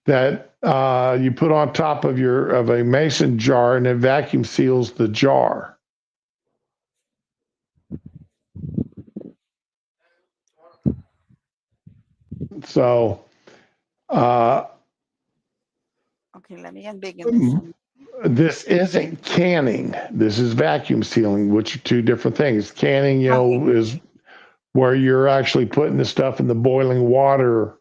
that you put on top of a mason jar, and it vacuum seals the jar. So Okay, let me unbiggen this. this isn't canning. This is vacuum sealing, which are two different things. Canning, is where you're actually putting the stuff in the boiling water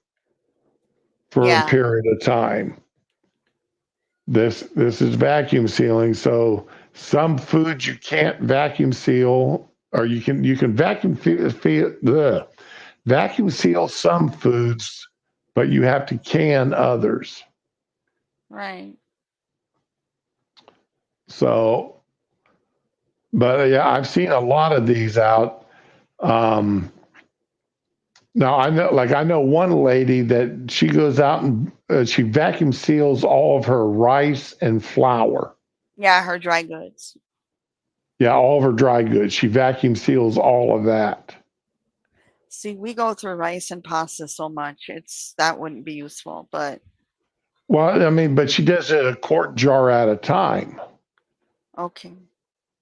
for a period of time. This is vacuum sealing. So some foods you can't vacuum seal, or you can vacuum seal some foods, but you have to can others. Right. So, but yeah, I've seen a lot of these out. Now I know one lady that she goes out and she vacuum seals all of her rice and flour. Yeah, her dry goods. Yeah, all of her dry goods. She vacuum seals all of that. See, we go through rice and pasta so much. That wouldn't be useful, but Well, I mean, but she does it a quart jar at a time. okay.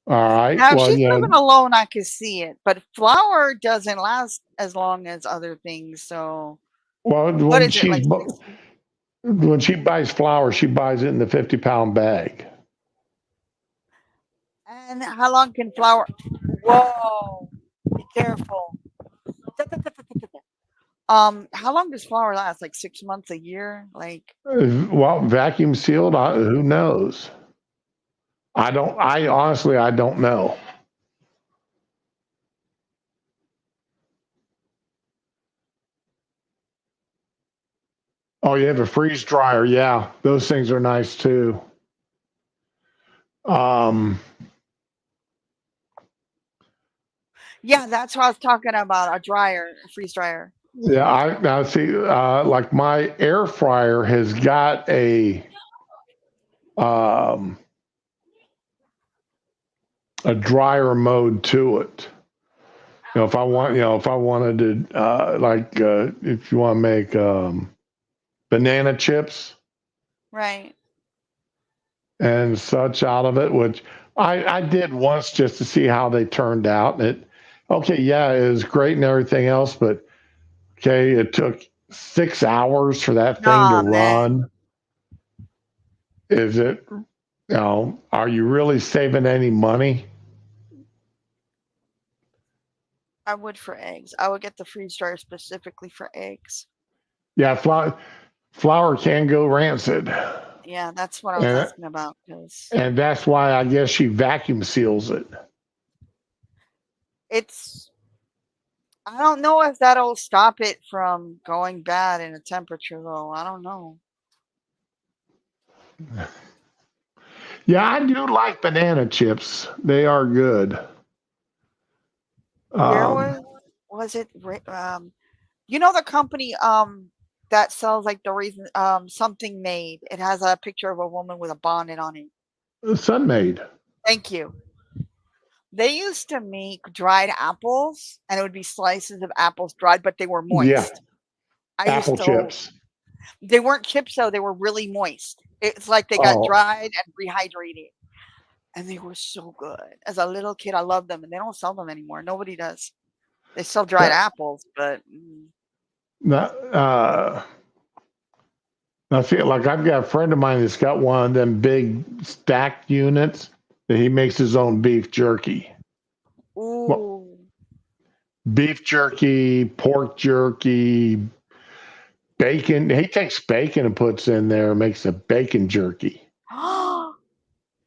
All right. Now, if Well, she's living alone, I could see it, but flour doesn't last as long as other things. So, well, what is it like? when she buys flour, she buys it in the 50-pound bag. And how long can flour? Whoa! Be careful. How long does flour last? Like 6 months, a year? Like, Well, vacuum sealed, who knows? I honestly, I don't know. Oh, you have a freeze dryer. Yeah, those things are nice too. Um, yeah, that's what I was talking about. A dryer, a freeze dryer. yeah, I now see. Like my air fryer has got um, a dryer mode to it. If I wanted to, if you want to make banana chips Right. and such out of it, which I did once just to see how they turned out. And it was great and everything else, but it took 6 hours for that thing to Nah, man. run. Is it, are you really saving any money? I would for eggs. I would get the freeze dryer specifically for eggs. Yeah, flour can go rancid. Yeah, that's what I was And, asking about. Because and that's why I guess she vacuum seals it. I don't know if that'll stop it from going bad in a temperature, though. I don't know. Yeah, I do like banana chips. They are good. There was it, you know, the company that sells like the reason something made. It has a picture of a woman with a bonnet on it. Sunmaid. Thank you. They used to make dried apples, and it would be slices of apples dried, but they were Yeah, moist. I used apple to. chips. They weren't chips though; they were really moist. It's like they got Oh, dried and rehydrated, and they were so good. As a little kid, I loved them, and they don't sell them anymore. Nobody does. They sell dried that, apples, but that, I feel like I've got a friend of mine that's got one of them big stacked units that he makes his own beef jerky. Well, ooh, beef jerky, pork jerky, bacon. He takes bacon and puts in there and makes a bacon jerky.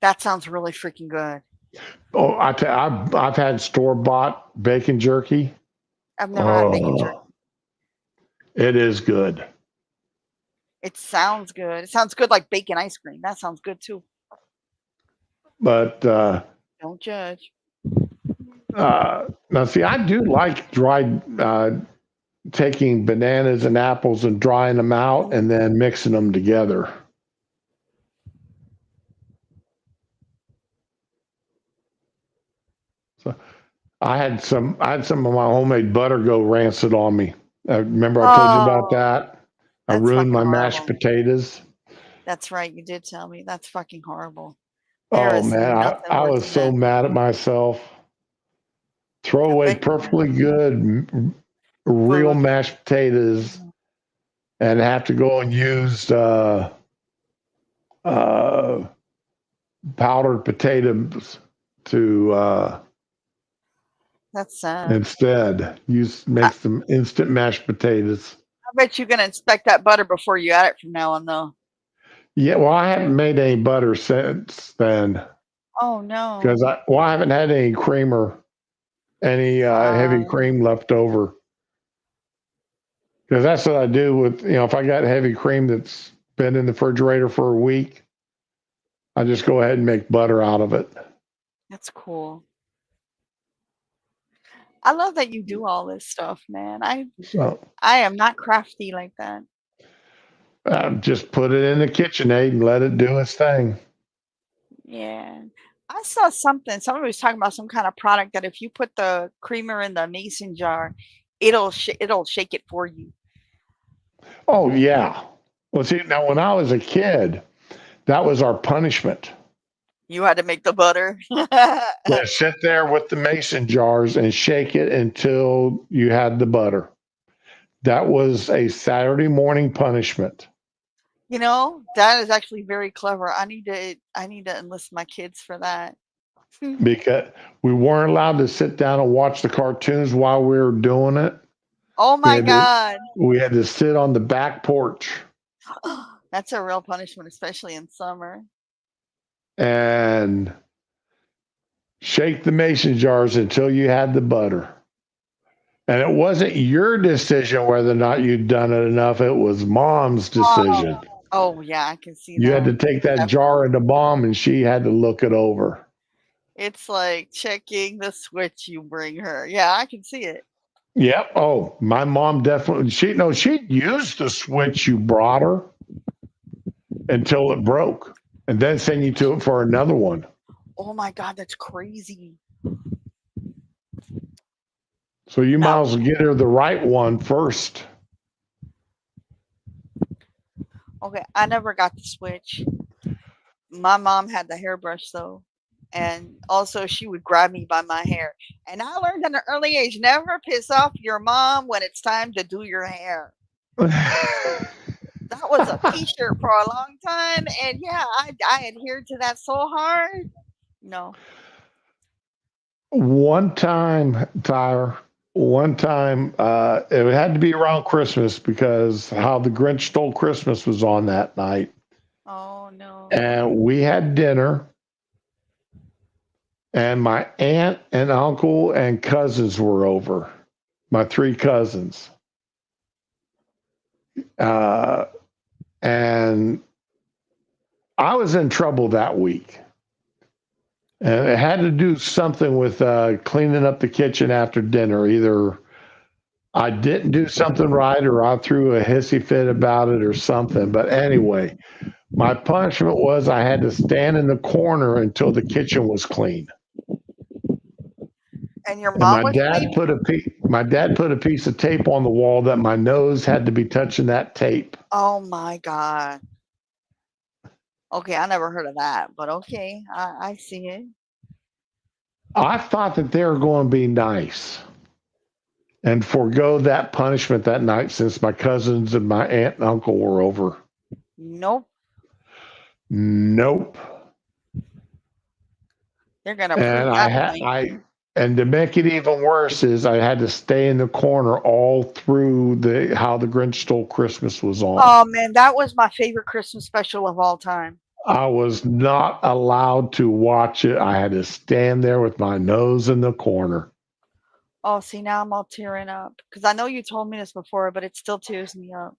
that sounds really freaking good. Oh, I've had store bought bacon jerky. I've never had bacon jerky. Oh, it is good. It sounds good. It sounds good like bacon ice cream. That sounds good too. But Don't judge. now, see, I do like dried, taking bananas and apples and drying them out and then mixing them together. So I had some of my homemade butter go rancid on me. Remember I told you about Oh, that? I that's ruined fucking my mashed horrible. potatoes. That's right. You did tell me. That's fucking horrible. There Oh is man, nothing I worse was than so that. mad at myself. Throw I away bet you perfectly do. good real Food. mashed potatoes and have to go and use uh, powdered potatoes to That's sad. instead. Use I, make some instant mashed potatoes. I bet you're gonna inspect that butter before you add it from now on, though. Yeah, well, I haven't made any butter since then Oh no. because I haven't had any creamer, any heavy Uh, cream left over. Because that's what I do with, if I got heavy cream that's been in the refrigerator for a week, I just go ahead and make butter out of it. that's cool. I love that you do all this stuff, man. So I am not crafty like that. just put it in the KitchenAid and let it do its thing. Yeah. I saw something. Somebody was talking about some kind of product that if you put the creamer in the mason jar, it'll shake it for you. Oh, yeah. Well, see, now when I was a kid, that was our punishment. You had to make the butter. Yeah, sit there with the mason jars and shake it until you had the butter. That was a Saturday morning punishment. You know, that is actually very clever. I need to enlist my kids for that. Because we weren't allowed to sit down and watch the cartoons while we were doing it. Oh We my had to god. we had to sit on the back porch That's a real punishment, especially in summer. and shake the mason jars until you had the butter. And it wasn't your decision whether or not you'd done it enough. It was mom's decision. Oh yeah, I can see You had that. to take that jar Definitely. into mom and she had to look it over. It's like checking the switch you bring her. Yeah, I can see it. Yep. Oh, my mom definitely, she'd used the switch you brought her until it broke and then send you to it for another one. Oh my god, that's crazy. So you might Now, as well get her the right one first. okay, I never got the switch. My mom had the hairbrush though. And also she would grab me by my hair. And I learned at an early age, never piss off your mom when it's time to do your hair. That was a t-shirt for a long time. And yeah, I adhered to that so hard. No. One time, Tyler, one time, it had to be around Christmas because How the Grinch Stole Christmas was on that night. Oh no. And we had dinner, and my aunt and uncle and cousins were over, my three cousins. Uh, and I was in trouble that week. And it had to do something with cleaning up the kitchen after dinner. Either I didn't do something right or I threw a hissy fit about it or something. But anyway, my punishment was I had to stand in the corner until the kitchen was clean. And your And mom was cleaning? my dad put a piece of tape on the wall that my nose had to be touching that tape. Oh my god. Okay, I never heard of that, but okay, I see it. I thought that they were going to be nice and forego that punishment that night since my cousins and my aunt and uncle were over. Nope. Nope. They're gonna And prove I that had point. I and to make it even worse is I had to stay in the corner all through the How the Grinch Stole Christmas was on. Oh man, that was my favorite Christmas special of all time. I was not allowed to watch it. I had to stand there with my nose in the corner. Oh, see, now I'm all tearing up because I know you told me this before, but it still tears me up.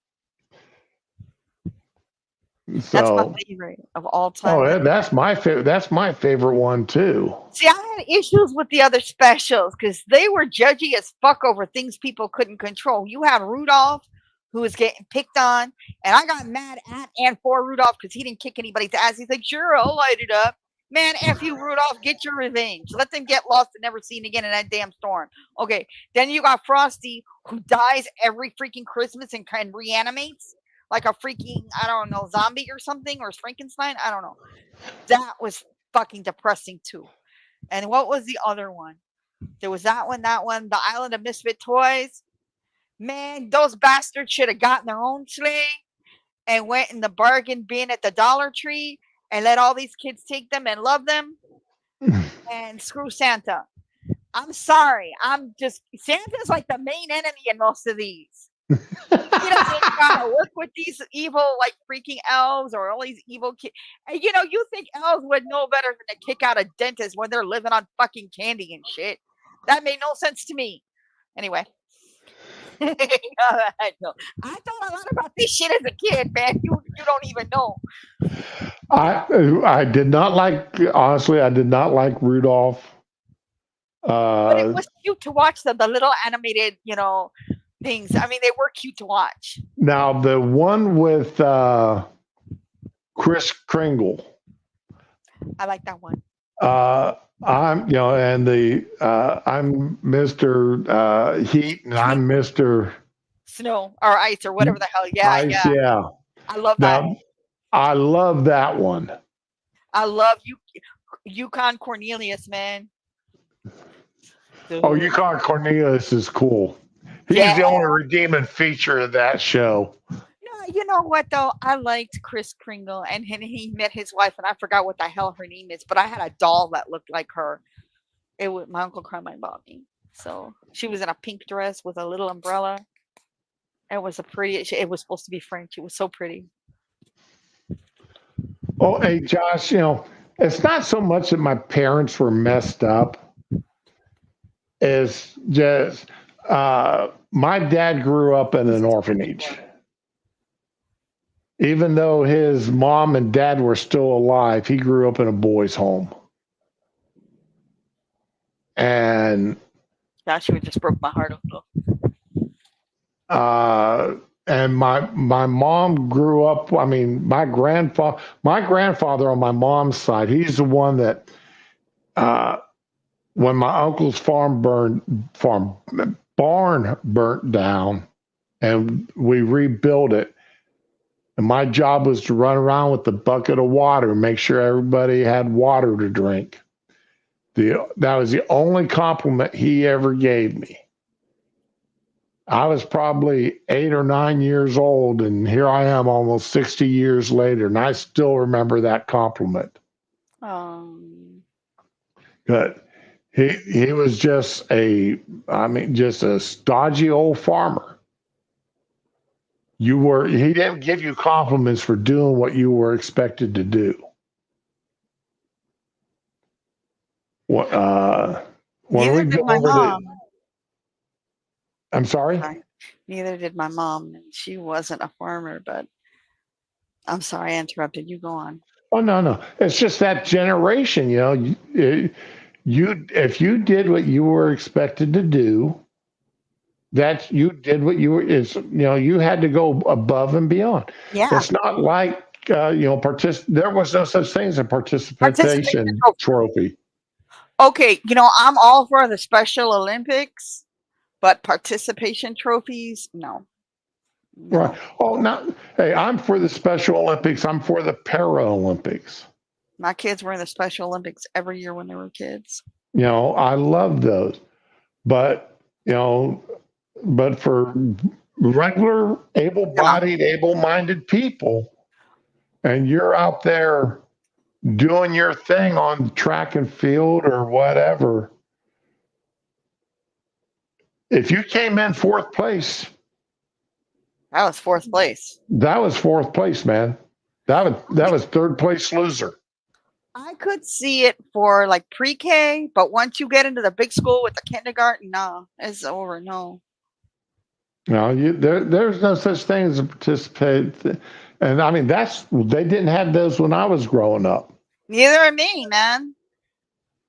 That's my So, favorite of all time. that's my favorite. That's my favorite one too. See, I had issues with the other specials because they were judgy as fuck over things people couldn't control. You had Rudolph, who was getting picked on, and I got mad at and for Rudolph because he didn't kick anybody's ass. He's like, sure, I'll light it up. Man, F you, Rudolph, get your revenge. Let them get lost and never seen again in that damn storm. Okay, then you got Frosty, who dies every freaking Christmas and kind of reanimates like a freaking, I don't know, zombie or something, or Frankenstein. I don't know. That was fucking depressing too. And what was the other one? There was that one, the Island of Misfit Toys. Man, those bastards should have gotten their own sleigh and went in the bargain bin at the Dollar Tree and let all these kids take them and love them and screw Santa. I'm sorry. Santa's like the main enemy in most of these. He doesn't gotta work with these evil, like freaking elves or all these evil kids. And you think elves would know better than to kick out a dentist when they're living on fucking candy and shit. That made no sense to me. Anyway. I thought a lot about this shit as a kid, man. You don't even know. I did not like, honestly, I did not like Rudolph. But it was cute to watch the little animated, things. I mean, they were cute to watch. Now the one with Kris Kringle. I like that one. I'm and I'm Mr. Heat and I'm Mr. Snow or ice or whatever the hell. Yeah, Ice, yeah. I love that. Now, I love that one. I love Yukon Cornelius, man. Oh, Yukon Cornelius is cool. He's the only redeeming feature of that show. No, you know what though? I liked Kris Kringle, and he met his wife, and I forgot what the hell her name is, but I had a doll that looked like her. It was my Uncle Carmine bought me. So she was in a pink dress with a little umbrella. It was it was supposed to be French. It was so pretty. Oh, hey, Josh, it's not so much that my parents were messed up. It's just my dad grew up in an orphanage. Even though his mom and dad were still alive, he grew up in a boys' home. And Gosh, you just broke my heart a little. And my mom grew up. I mean, my grandfather on my mom's side, he's the one that when my uncle's barn burnt down, and we rebuilt it. And my job was to run around with the bucket of water and make sure everybody had water to drink. That was the only compliment he ever gave me. I was probably 8 or 9 years old, and here I am almost 60 years later, and I still remember that compliment. But he was just a stodgy old farmer. He didn't give you compliments for doing what you were expected to do. Neither did my mom. I'm sorry? Neither did my mom. And she wasn't a farmer, but I'm sorry I interrupted. You go on. Oh, no. It's just that generation, if you did what you were expected to do, that you did what you were, you had to go above and beyond. Yeah. It's not like, there was no such thing as a participation trophy. Okay. I'm all for the Special Olympics, but participation trophies, no. Right. Oh, hey, I'm for the Special Olympics. I'm for the Paralympics. My kids were in the Special Olympics every year when they were kids. I love those. But, but for regular, able-bodied, able-minded people, and you're out there doing your thing on track and field or whatever, if you came in fourth place, that was fourth place. That was fourth place, man. That was third place loser. I could see it for like pre-K, but once you get into the big school with the kindergarten, no, it's over. No. No, there's no such thing as a participate. And I mean, they didn't have those when I was growing up. Neither of me, man.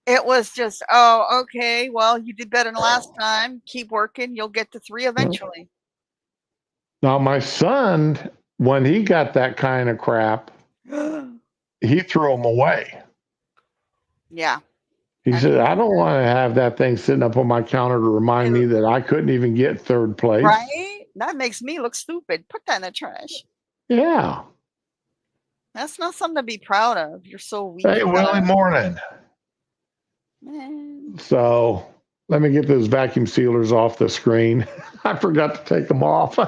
It was just, oh, okay, well, you did better than last time. Keep working. You'll get to 3 eventually. Now, my son, when he got that kind of crap, he threw them away. Yeah. He said, I don't want to have that thing sitting up on my counter to remind me that I couldn't even get third place. Right? That makes me look stupid. Put that in the trash. Yeah. That's not something to be proud of. You're so weak. Hey, Willie, morning. Man. So let me get those vacuum sealers off the screen. I forgot to take them off.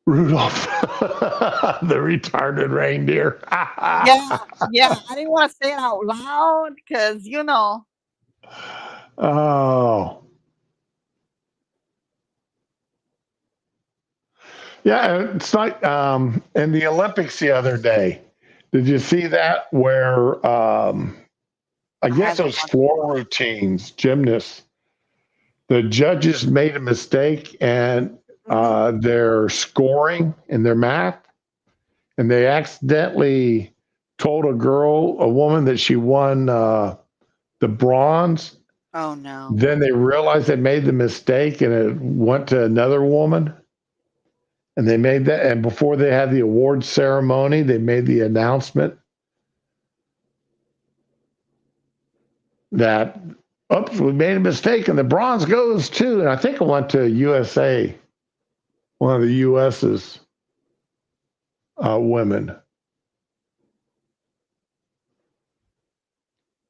Rudolph, the retarded reindeer. Yeah. I didn't want to say it out loud because, Oh. Yeah, it's like in the Olympics the other day. Did you see that where I guess it was floor routines, gymnasts. The judges made a mistake and their scoring in their math, and they accidentally told a woman that she won the bronze. Oh, no. Then they realized they made the mistake and it went to another woman. And they made that, and before they had the award ceremony, they made the announcement that, oops, we made a mistake, and the bronze goes to, and I think it went to USA, one of the US's women.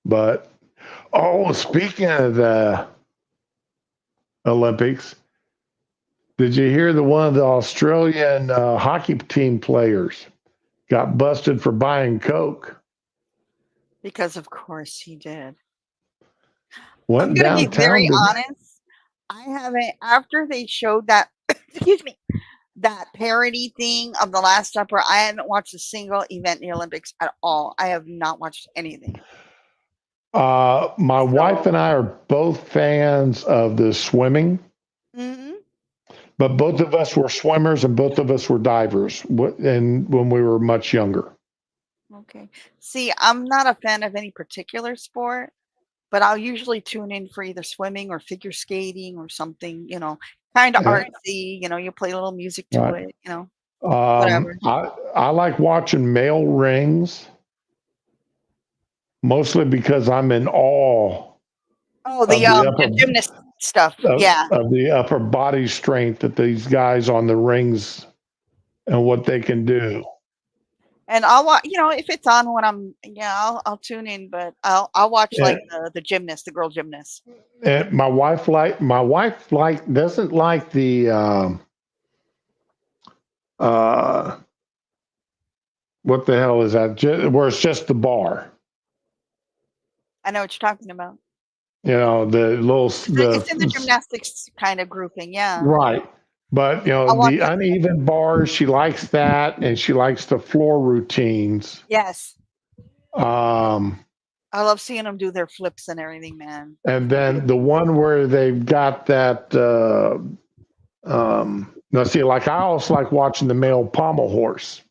But, speaking of the Olympics, did you hear one of the Australian hockey team players got busted for buying Coke? Because, of course, he did. Went I'm going to be very downtown honest. I haven't, after they showed that, excuse me, that parody thing of The Last Supper, I haven't watched a single event in the Olympics at all. I have not watched anything. My wife and I are both fans of the swimming. Mm-hmm. But both of us were swimmers and both of us were divers and when we were much younger. Okay. See, I'm not a fan of any particular sport, but I'll usually tune in for either swimming or figure skating or something, kind of artsy, you play a little music to it, whatever. I like watching male rings, mostly because I'm in awe. Oh, the gymnast stuff. Of the upper body strength that these guys on the rings and what they can do. And I'll watch, if it's on when I'll tune in, but I'll watch like the gymnast, the girl gymnast. And my wife doesn't like the what the hell is that? Where it's just the bar. I know what you're talking about. The little. It's in the gymnastics kind of grouping, yeah. Right. But, the uneven bars, she likes that, and she likes the floor routines. Yes. I love seeing them do their flips and everything, man. And then the one where they've got that, I also like watching the male pommel horse.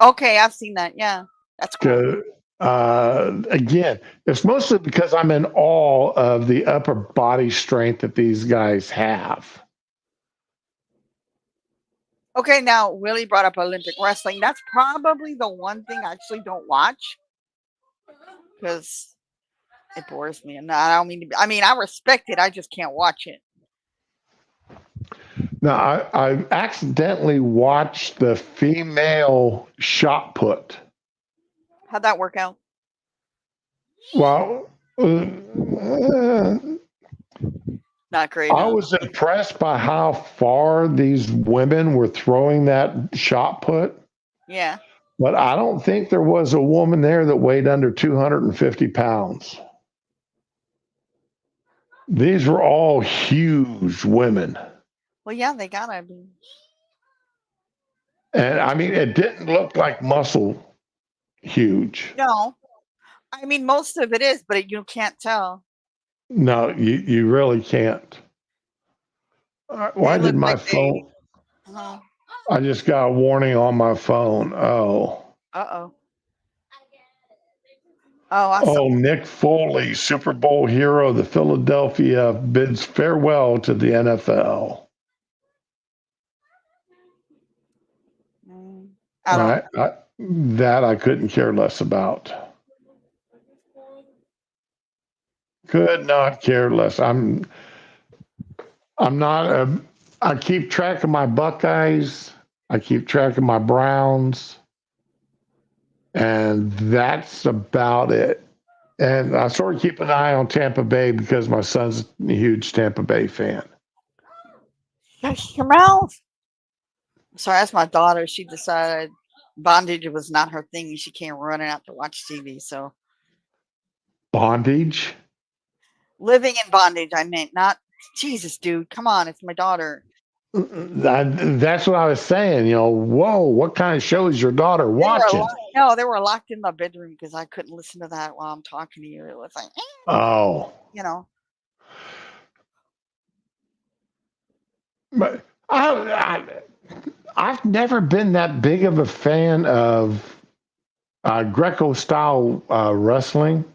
Okay, I've seen that, yeah. That's cool. Again, it's mostly because I'm in awe of the upper body strength that these guys have. Okay, now Willie brought up Olympic wrestling. That's probably the one thing I actually don't watch because it bores me. And I don't mean to be, I respect it. I just can't watch it. Now, I accidentally watched the female shot put. How'd that work out? Well, not great. I was impressed by how far these women were throwing that shot put. Yeah. But I don't think there was a woman there that weighed under 250 pounds. These were all huge women. Well, yeah, they gotta be. And I mean, it didn't look like muscle huge. No, I mean most of it is, but you can't tell. No, you really can't. Why They did look my like they. phone? I just got a warning on my phone. Oh. Uh-oh. Oh, I saw. Oh, Nick Foley, Super Bowl hero of the Philadelphia, bids farewell to the NFL. I don't. That I couldn't care less about. Could not care less. I'm not a. I keep track of my Buckeyes. I keep track of my Browns, and that's about it. And I sort of keep an eye on Tampa Bay because my son's a huge Tampa Bay fan. Shut your mouth. Sorry, that's my daughter. She decided bondage was not her thing, and she came running out to watch TV. So Bondage? living in bondage, I meant not. Jesus, dude, come on, it's my daughter. That's what I was saying. Whoa, what kind of show is your daughter watching? No, they were locked in the bedroom because I couldn't listen to that while I'm talking to you. It was like, Oh, you know. but I've never been that big of a fan of Greco style wrestling.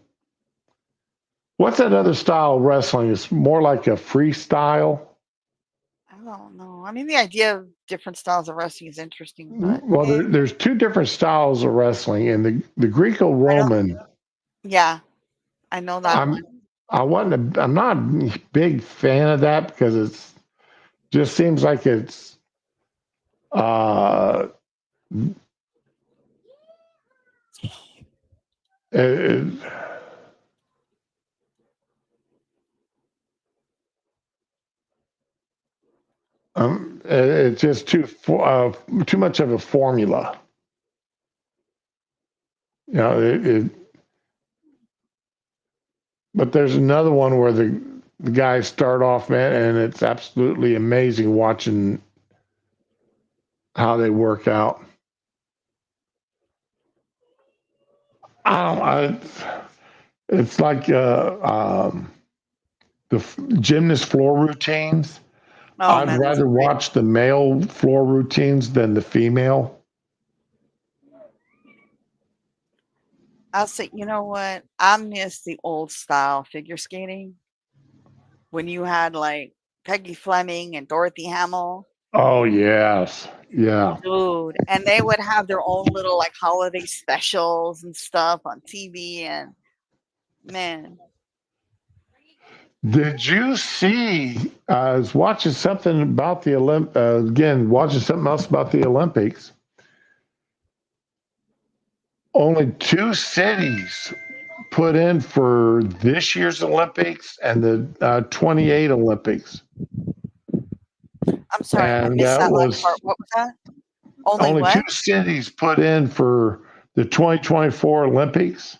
What's that other style of wrestling? It's more like a freestyle. I don't know. I mean, the idea of different styles of wrestling is interesting, but Well, there's two different styles of wrestling, and the Greco-Roman. Yeah, I know that one. I'm not a big fan of that because it's just seems like it's uh it, it's just too much of a formula. It, but there's another one where the guys start off, man, and it's absolutely amazing watching how they work out. It's like the gymnast floor routines. Oh I'd man, rather watch the male floor routines than the female. I'll say, you know what? I miss the old style figure skating when you had like Peggy Fleming and Dorothy Hamill. Oh yes, yeah. Dude, and they would have their own little like holiday specials and stuff on TV. And man, Did you see? I was watching something about the again, watching something else about the Olympics. Only two cities put in for this year's Olympics and the 28 Olympics. I'm sorry, I And missed that that last was part. What was that? Only only two what? cities put in for the 2024 Olympics,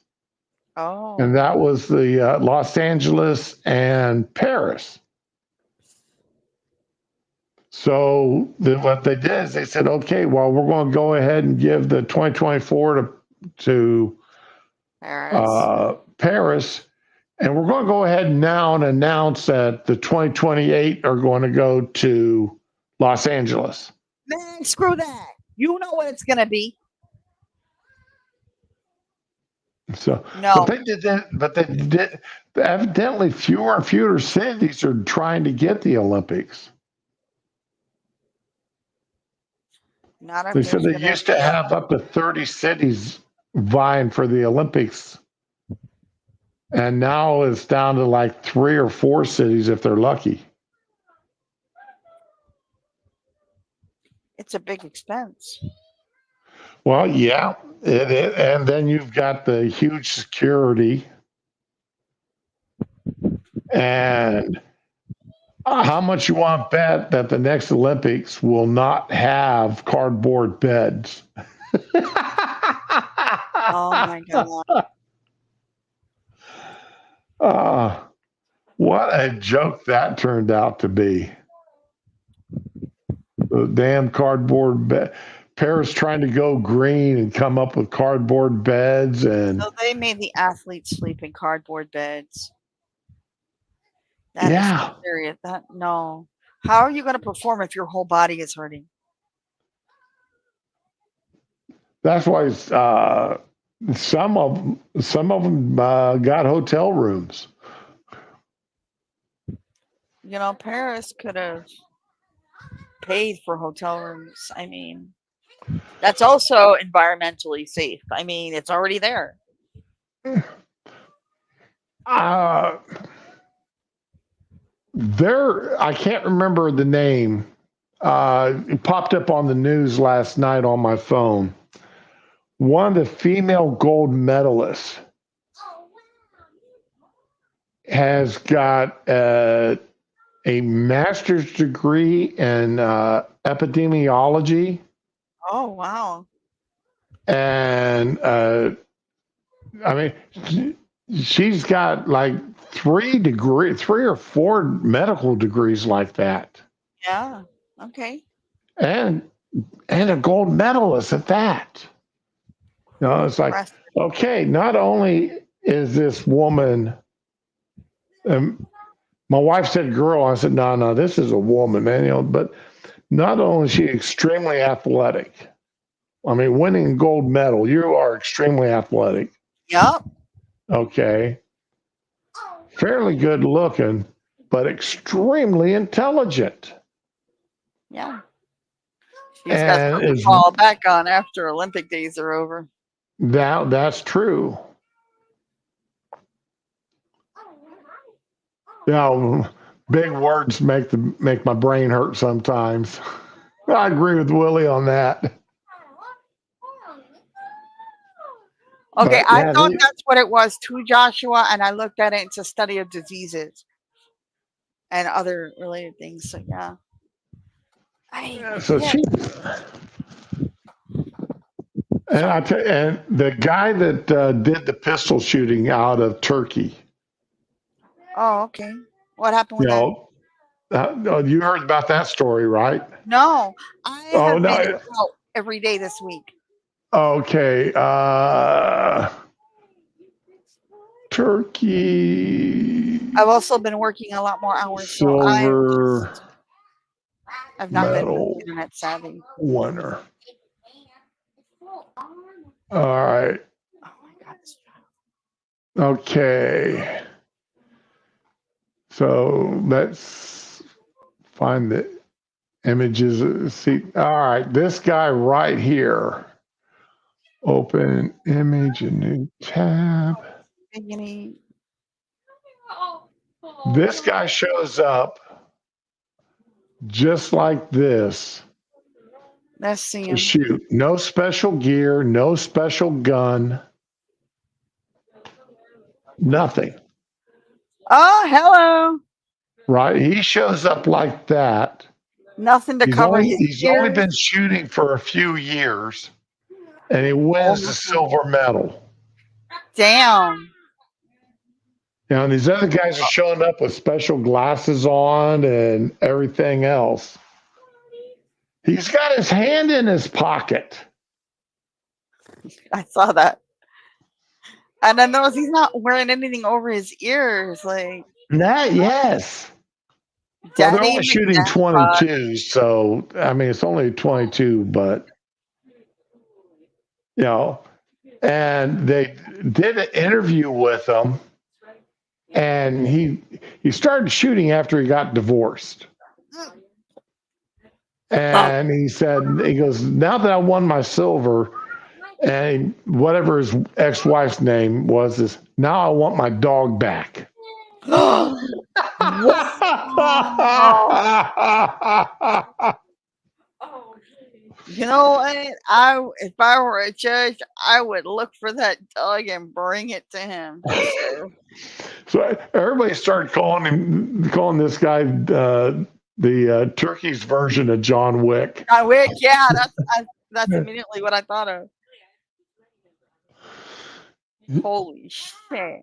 and Oh, that was the Los Angeles and Paris. So what they did is they said, okay, well, we're going to go ahead and give the 2024 to Paris. Paris, and we're going to go ahead now and announce that the 2028 are going to go to Los Angeles. Man, screw that. You know what it's gonna be. So, No, but they did that. But they did. Evidently, fewer and fewer cities are trying to get the Olympics. not if They said there's they gonna used to be a. have up to 30 cities vying for the Olympics, and now it's down to like 3 or 4 cities if they're lucky. It's a big expense. Well, yeah, and then you've got the huge security, and how much you want to bet that the next Olympics will not have cardboard beds? Oh my god. uh, What a joke that turned out to be. The damn cardboard bed. Paris trying to go green and come up with cardboard beds and So they made the athletes sleep in cardboard beds. That is yeah. serious. That no. How are you going to perform if your whole body is hurting? That's why some of them got hotel rooms. You know, Paris could have paid for hotel rooms. I mean, that's also environmentally safe. I mean, it's already there. There, I can't remember the name. It popped up on the news last night on my phone. One of the female gold medalists has got a master's degree in epidemiology, Oh, wow. and I mean, she's got like three or four medical degrees like that, Yeah. Okay. and a gold medalist at that. You know, it's like, Impressive. okay, not only is this woman, my wife said girl, I said, no, this is a woman, man, you know, but not only is she extremely athletic, I mean, winning a gold medal, you are extremely athletic, Yep. okay, fairly good looking, but extremely intelligent. Yeah. She's got And something to is fall back on after Olympic days are over. that's true. You know, big words make my brain hurt sometimes. I agree with Willie on that. Okay, But I yeah, thought that's what it was too, Joshua, and I looked at it. It's a study of diseases and other related things. So yeah. so she and the guy that did the pistol shooting out of Turkey. Oh, okay. What happened You with that? know, you heard about that story, right? No, I Oh have been no. out every day this week. Okay. Turkey I've also been working a lot more hours, so silver I've not been medal internet savvy. winner. All right. Oh my god. Okay. So let's find the images. See, all right, this guy right here. Open image, a new tab. This guy shows up just like this Let's see to him. shoot. No special gear, no special gun, nothing. Oh, hello. Right? He shows up like that. Nothing to cover his He's only ears. been shooting for a few years, and he wins the Oh, silver medal. damn. Now, and these other guys are showing up with special glasses on and everything else. He's got his hand in his pocket. I saw that. And I noticed he's not wearing anything over his ears. Like, That, yes. Well, they're Daddy only shooting McNabb. 22, so I mean it's only 22, but you know, and they did an interview with him, and he started shooting after he got divorced. And he said, he goes, now that I won my silver, and whatever his ex-wife's name was, is now I want my dog back. You know what? If I were a judge, I would look for that dog and bring it to him. So everybody started calling this guy the Turkey's version of John Wick. John Wick, yeah, that's immediately what I thought of. Holy shit!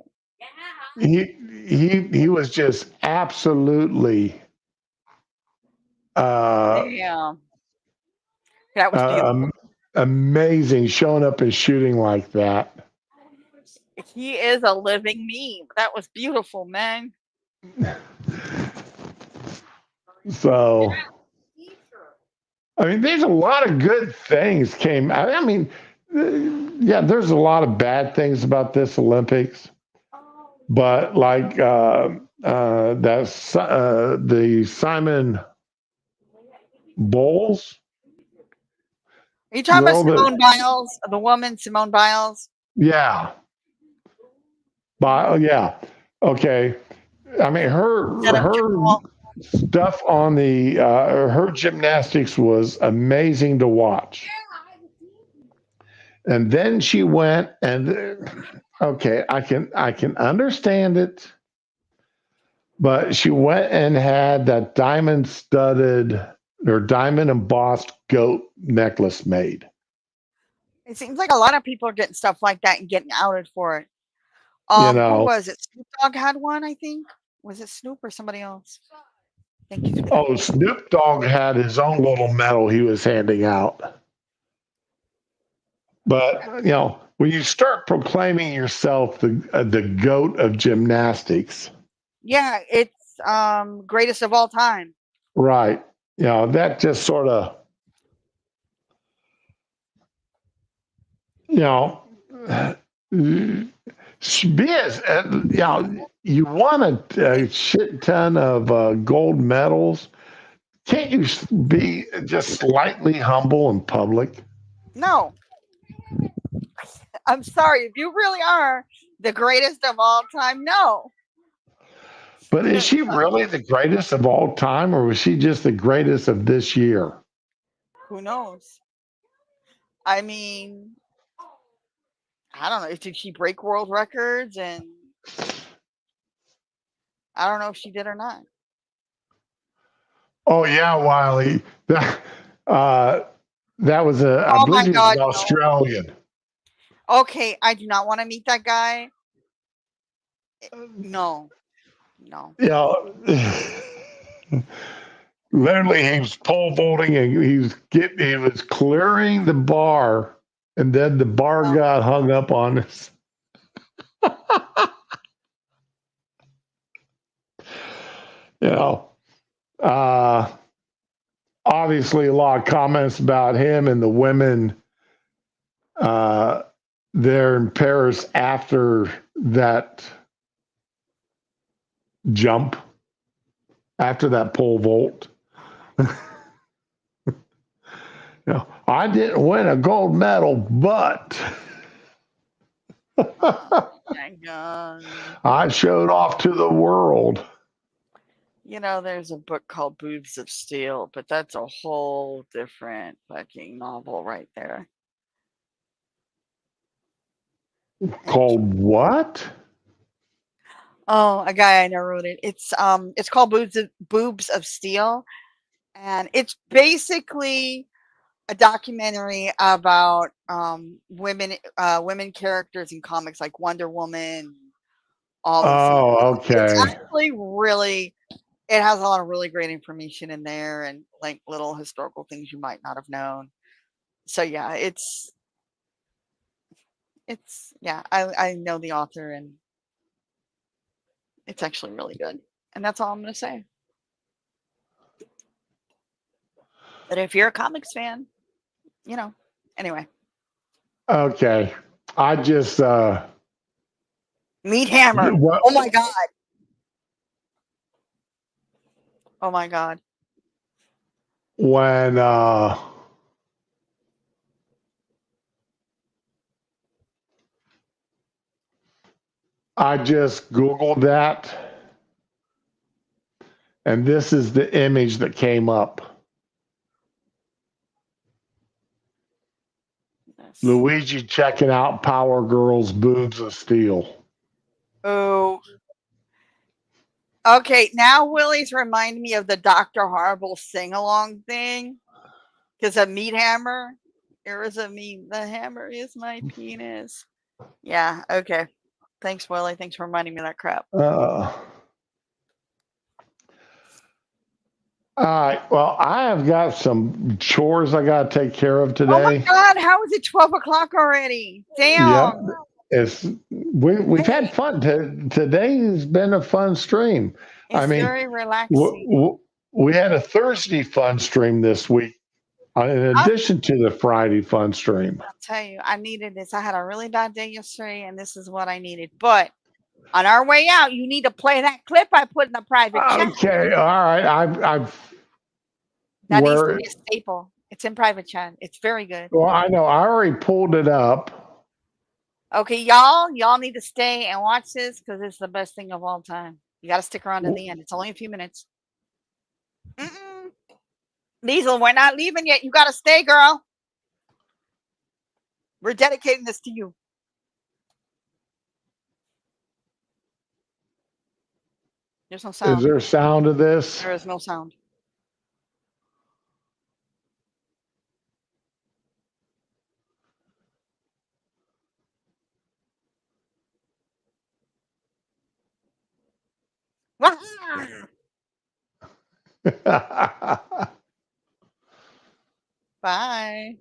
he was just absolutely uh, Damn. That was uh, beautiful. um, amazing showing up and shooting like that. He is a living meme. That was beautiful, man. So, I mean, there's a lot of good things came. I mean, yeah, there's a lot of bad things about this Olympics, but like the Simon Bowles Are you talking about girl that, Simone Biles, the woman Simone Biles? yeah, but yeah, okay. I mean, Instead of her Jamal. stuff on the her gymnastics was amazing to watch. And then she went and okay, I can understand it, but she went and had that diamond studded or diamond embossed goat necklace made. It seems like a lot of people are getting stuff like that and getting outed for it. You Who know, was it? Snoop Dogg had one, I think. Was it Snoop or somebody else? Thank you, sweetheart. oh, Snoop Dogg had his own little medal he was handing out. But when you start proclaiming yourself the goat of gymnastics, Yeah, it's greatest of all time. right? That just sort of you know be as you won a shit ton of gold medals. Can't you be just slightly humble in public? No, I'm sorry. If you really are the greatest of all time, no. But is she really the greatest of all time, or was she just the greatest of this year? Who knows? I mean, I don't know. Did she break world records? And I don't know if she did or not. Oh yeah, Wiley. Uh, that was I Oh believe my he was an God, no. Australian. Okay, I do not want to meet that guy. No, no. Literally, he was pole vaulting and he was clearing the bar, and then the bar No. got hung up on us. You know, uh, obviously, a lot of comments about him and the women uh, there in Paris after that jump, after that pole vault. I didn't win a gold medal, but Oh my God. I showed off to the world. There's a book called Boobs of Steel, but that's a whole different fucking novel right there. It's Called what? Oh, a guy I know wrote it. It's called Boobs of Steel, and it's basically a documentary about women characters in comics like Wonder Woman, all this. Oh, It's okay. actually really it has a lot of really great information in there and like little historical things you might not have known. So yeah, it's yeah, I know the author and it's actually really good. And that's all I'm gonna say. But if you're a comics fan, you know, anyway, Okay. I just Meat Hammer. what Oh my god. Oh my god. when I just googled that and this is the image that came up. Yes. Luigi checking out Power Girl's boobs of steel. Oh. Okay, now Willie's remind me of the Dr. Horrible sing along thing. Because a meat hammer. There is a meat. The hammer is my penis. Yeah, okay. Thanks, Willie. Thanks for reminding me of that crap. All right. Well, I have got some chores I got to take care of Oh my today. God! How is it 12 o'clock already? Damn. Yep. We've had fun. Today's been a fun stream. It's very relaxing. We had a Thursday fun stream this week, in addition to the Friday fun stream. I'll tell you, I needed this. I had a really bad day yesterday, and this is what I needed. But on our way out, you need to play that clip I put in the private chat. Okay. All right. I've. That needs to be a staple. It's in private chat. It's very good. Well, I know. I already pulled it up. Okay, y'all need to stay and watch this because it's the best thing of all time. You got to stick around to the end. It's only a few minutes. Liesl, we're not leaving yet. You got to stay, girl. We're dedicating this to you. There's no sound. Is there sound of this? There is no sound. Bye.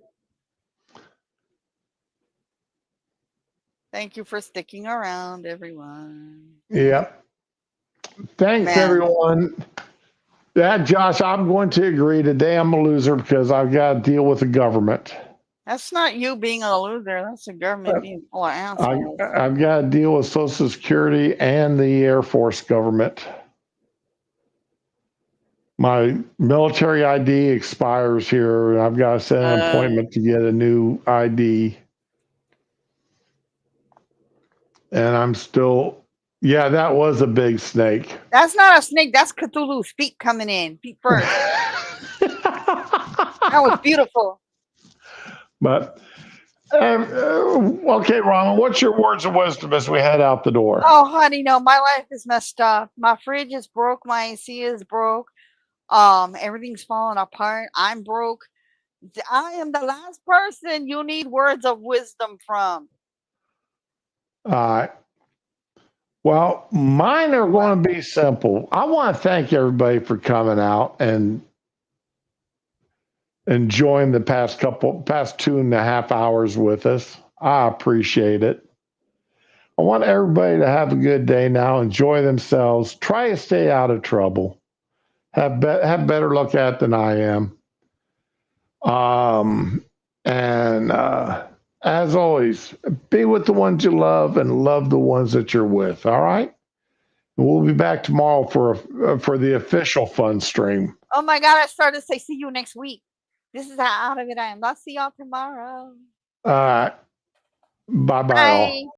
Thank you for sticking around, everyone. Yep. Thanks, everyone. Yeah, Josh, I'm going to agree. Today I'm a loser because I've got to deal with the government. That's not you being a loser. That's the government being full of assholes. I've got to deal with Social Security and the Air Force government. My military ID expires here, and I've got to set an appointment to get a new ID. And I'm still, yeah, that was a big snake. That's not a snake. That's Cthulhu's feet coming in. Feet first. That was beautiful. But, okay, Rama, what's your words of wisdom as we head out the door? Oh, honey, no, my life is messed up. My fridge is broke. My AC is broke. Everything's falling apart. I'm broke. I am the last person you need words of wisdom from. Well, mine are going to be simple. I want to thank everybody for coming out and enjoying the past 2.5 hours with us. I appreciate it. I want everybody to have a good day now, enjoy themselves, try to stay out of trouble, have better luck at than I am. And as always, be with the ones you love and love the ones that you're with. All right. We'll be back tomorrow for the official fun stream. Oh my God! I started to say see you next week. This is how out of it I am. I'll see y'all tomorrow. All right. Bye-bye. Bye.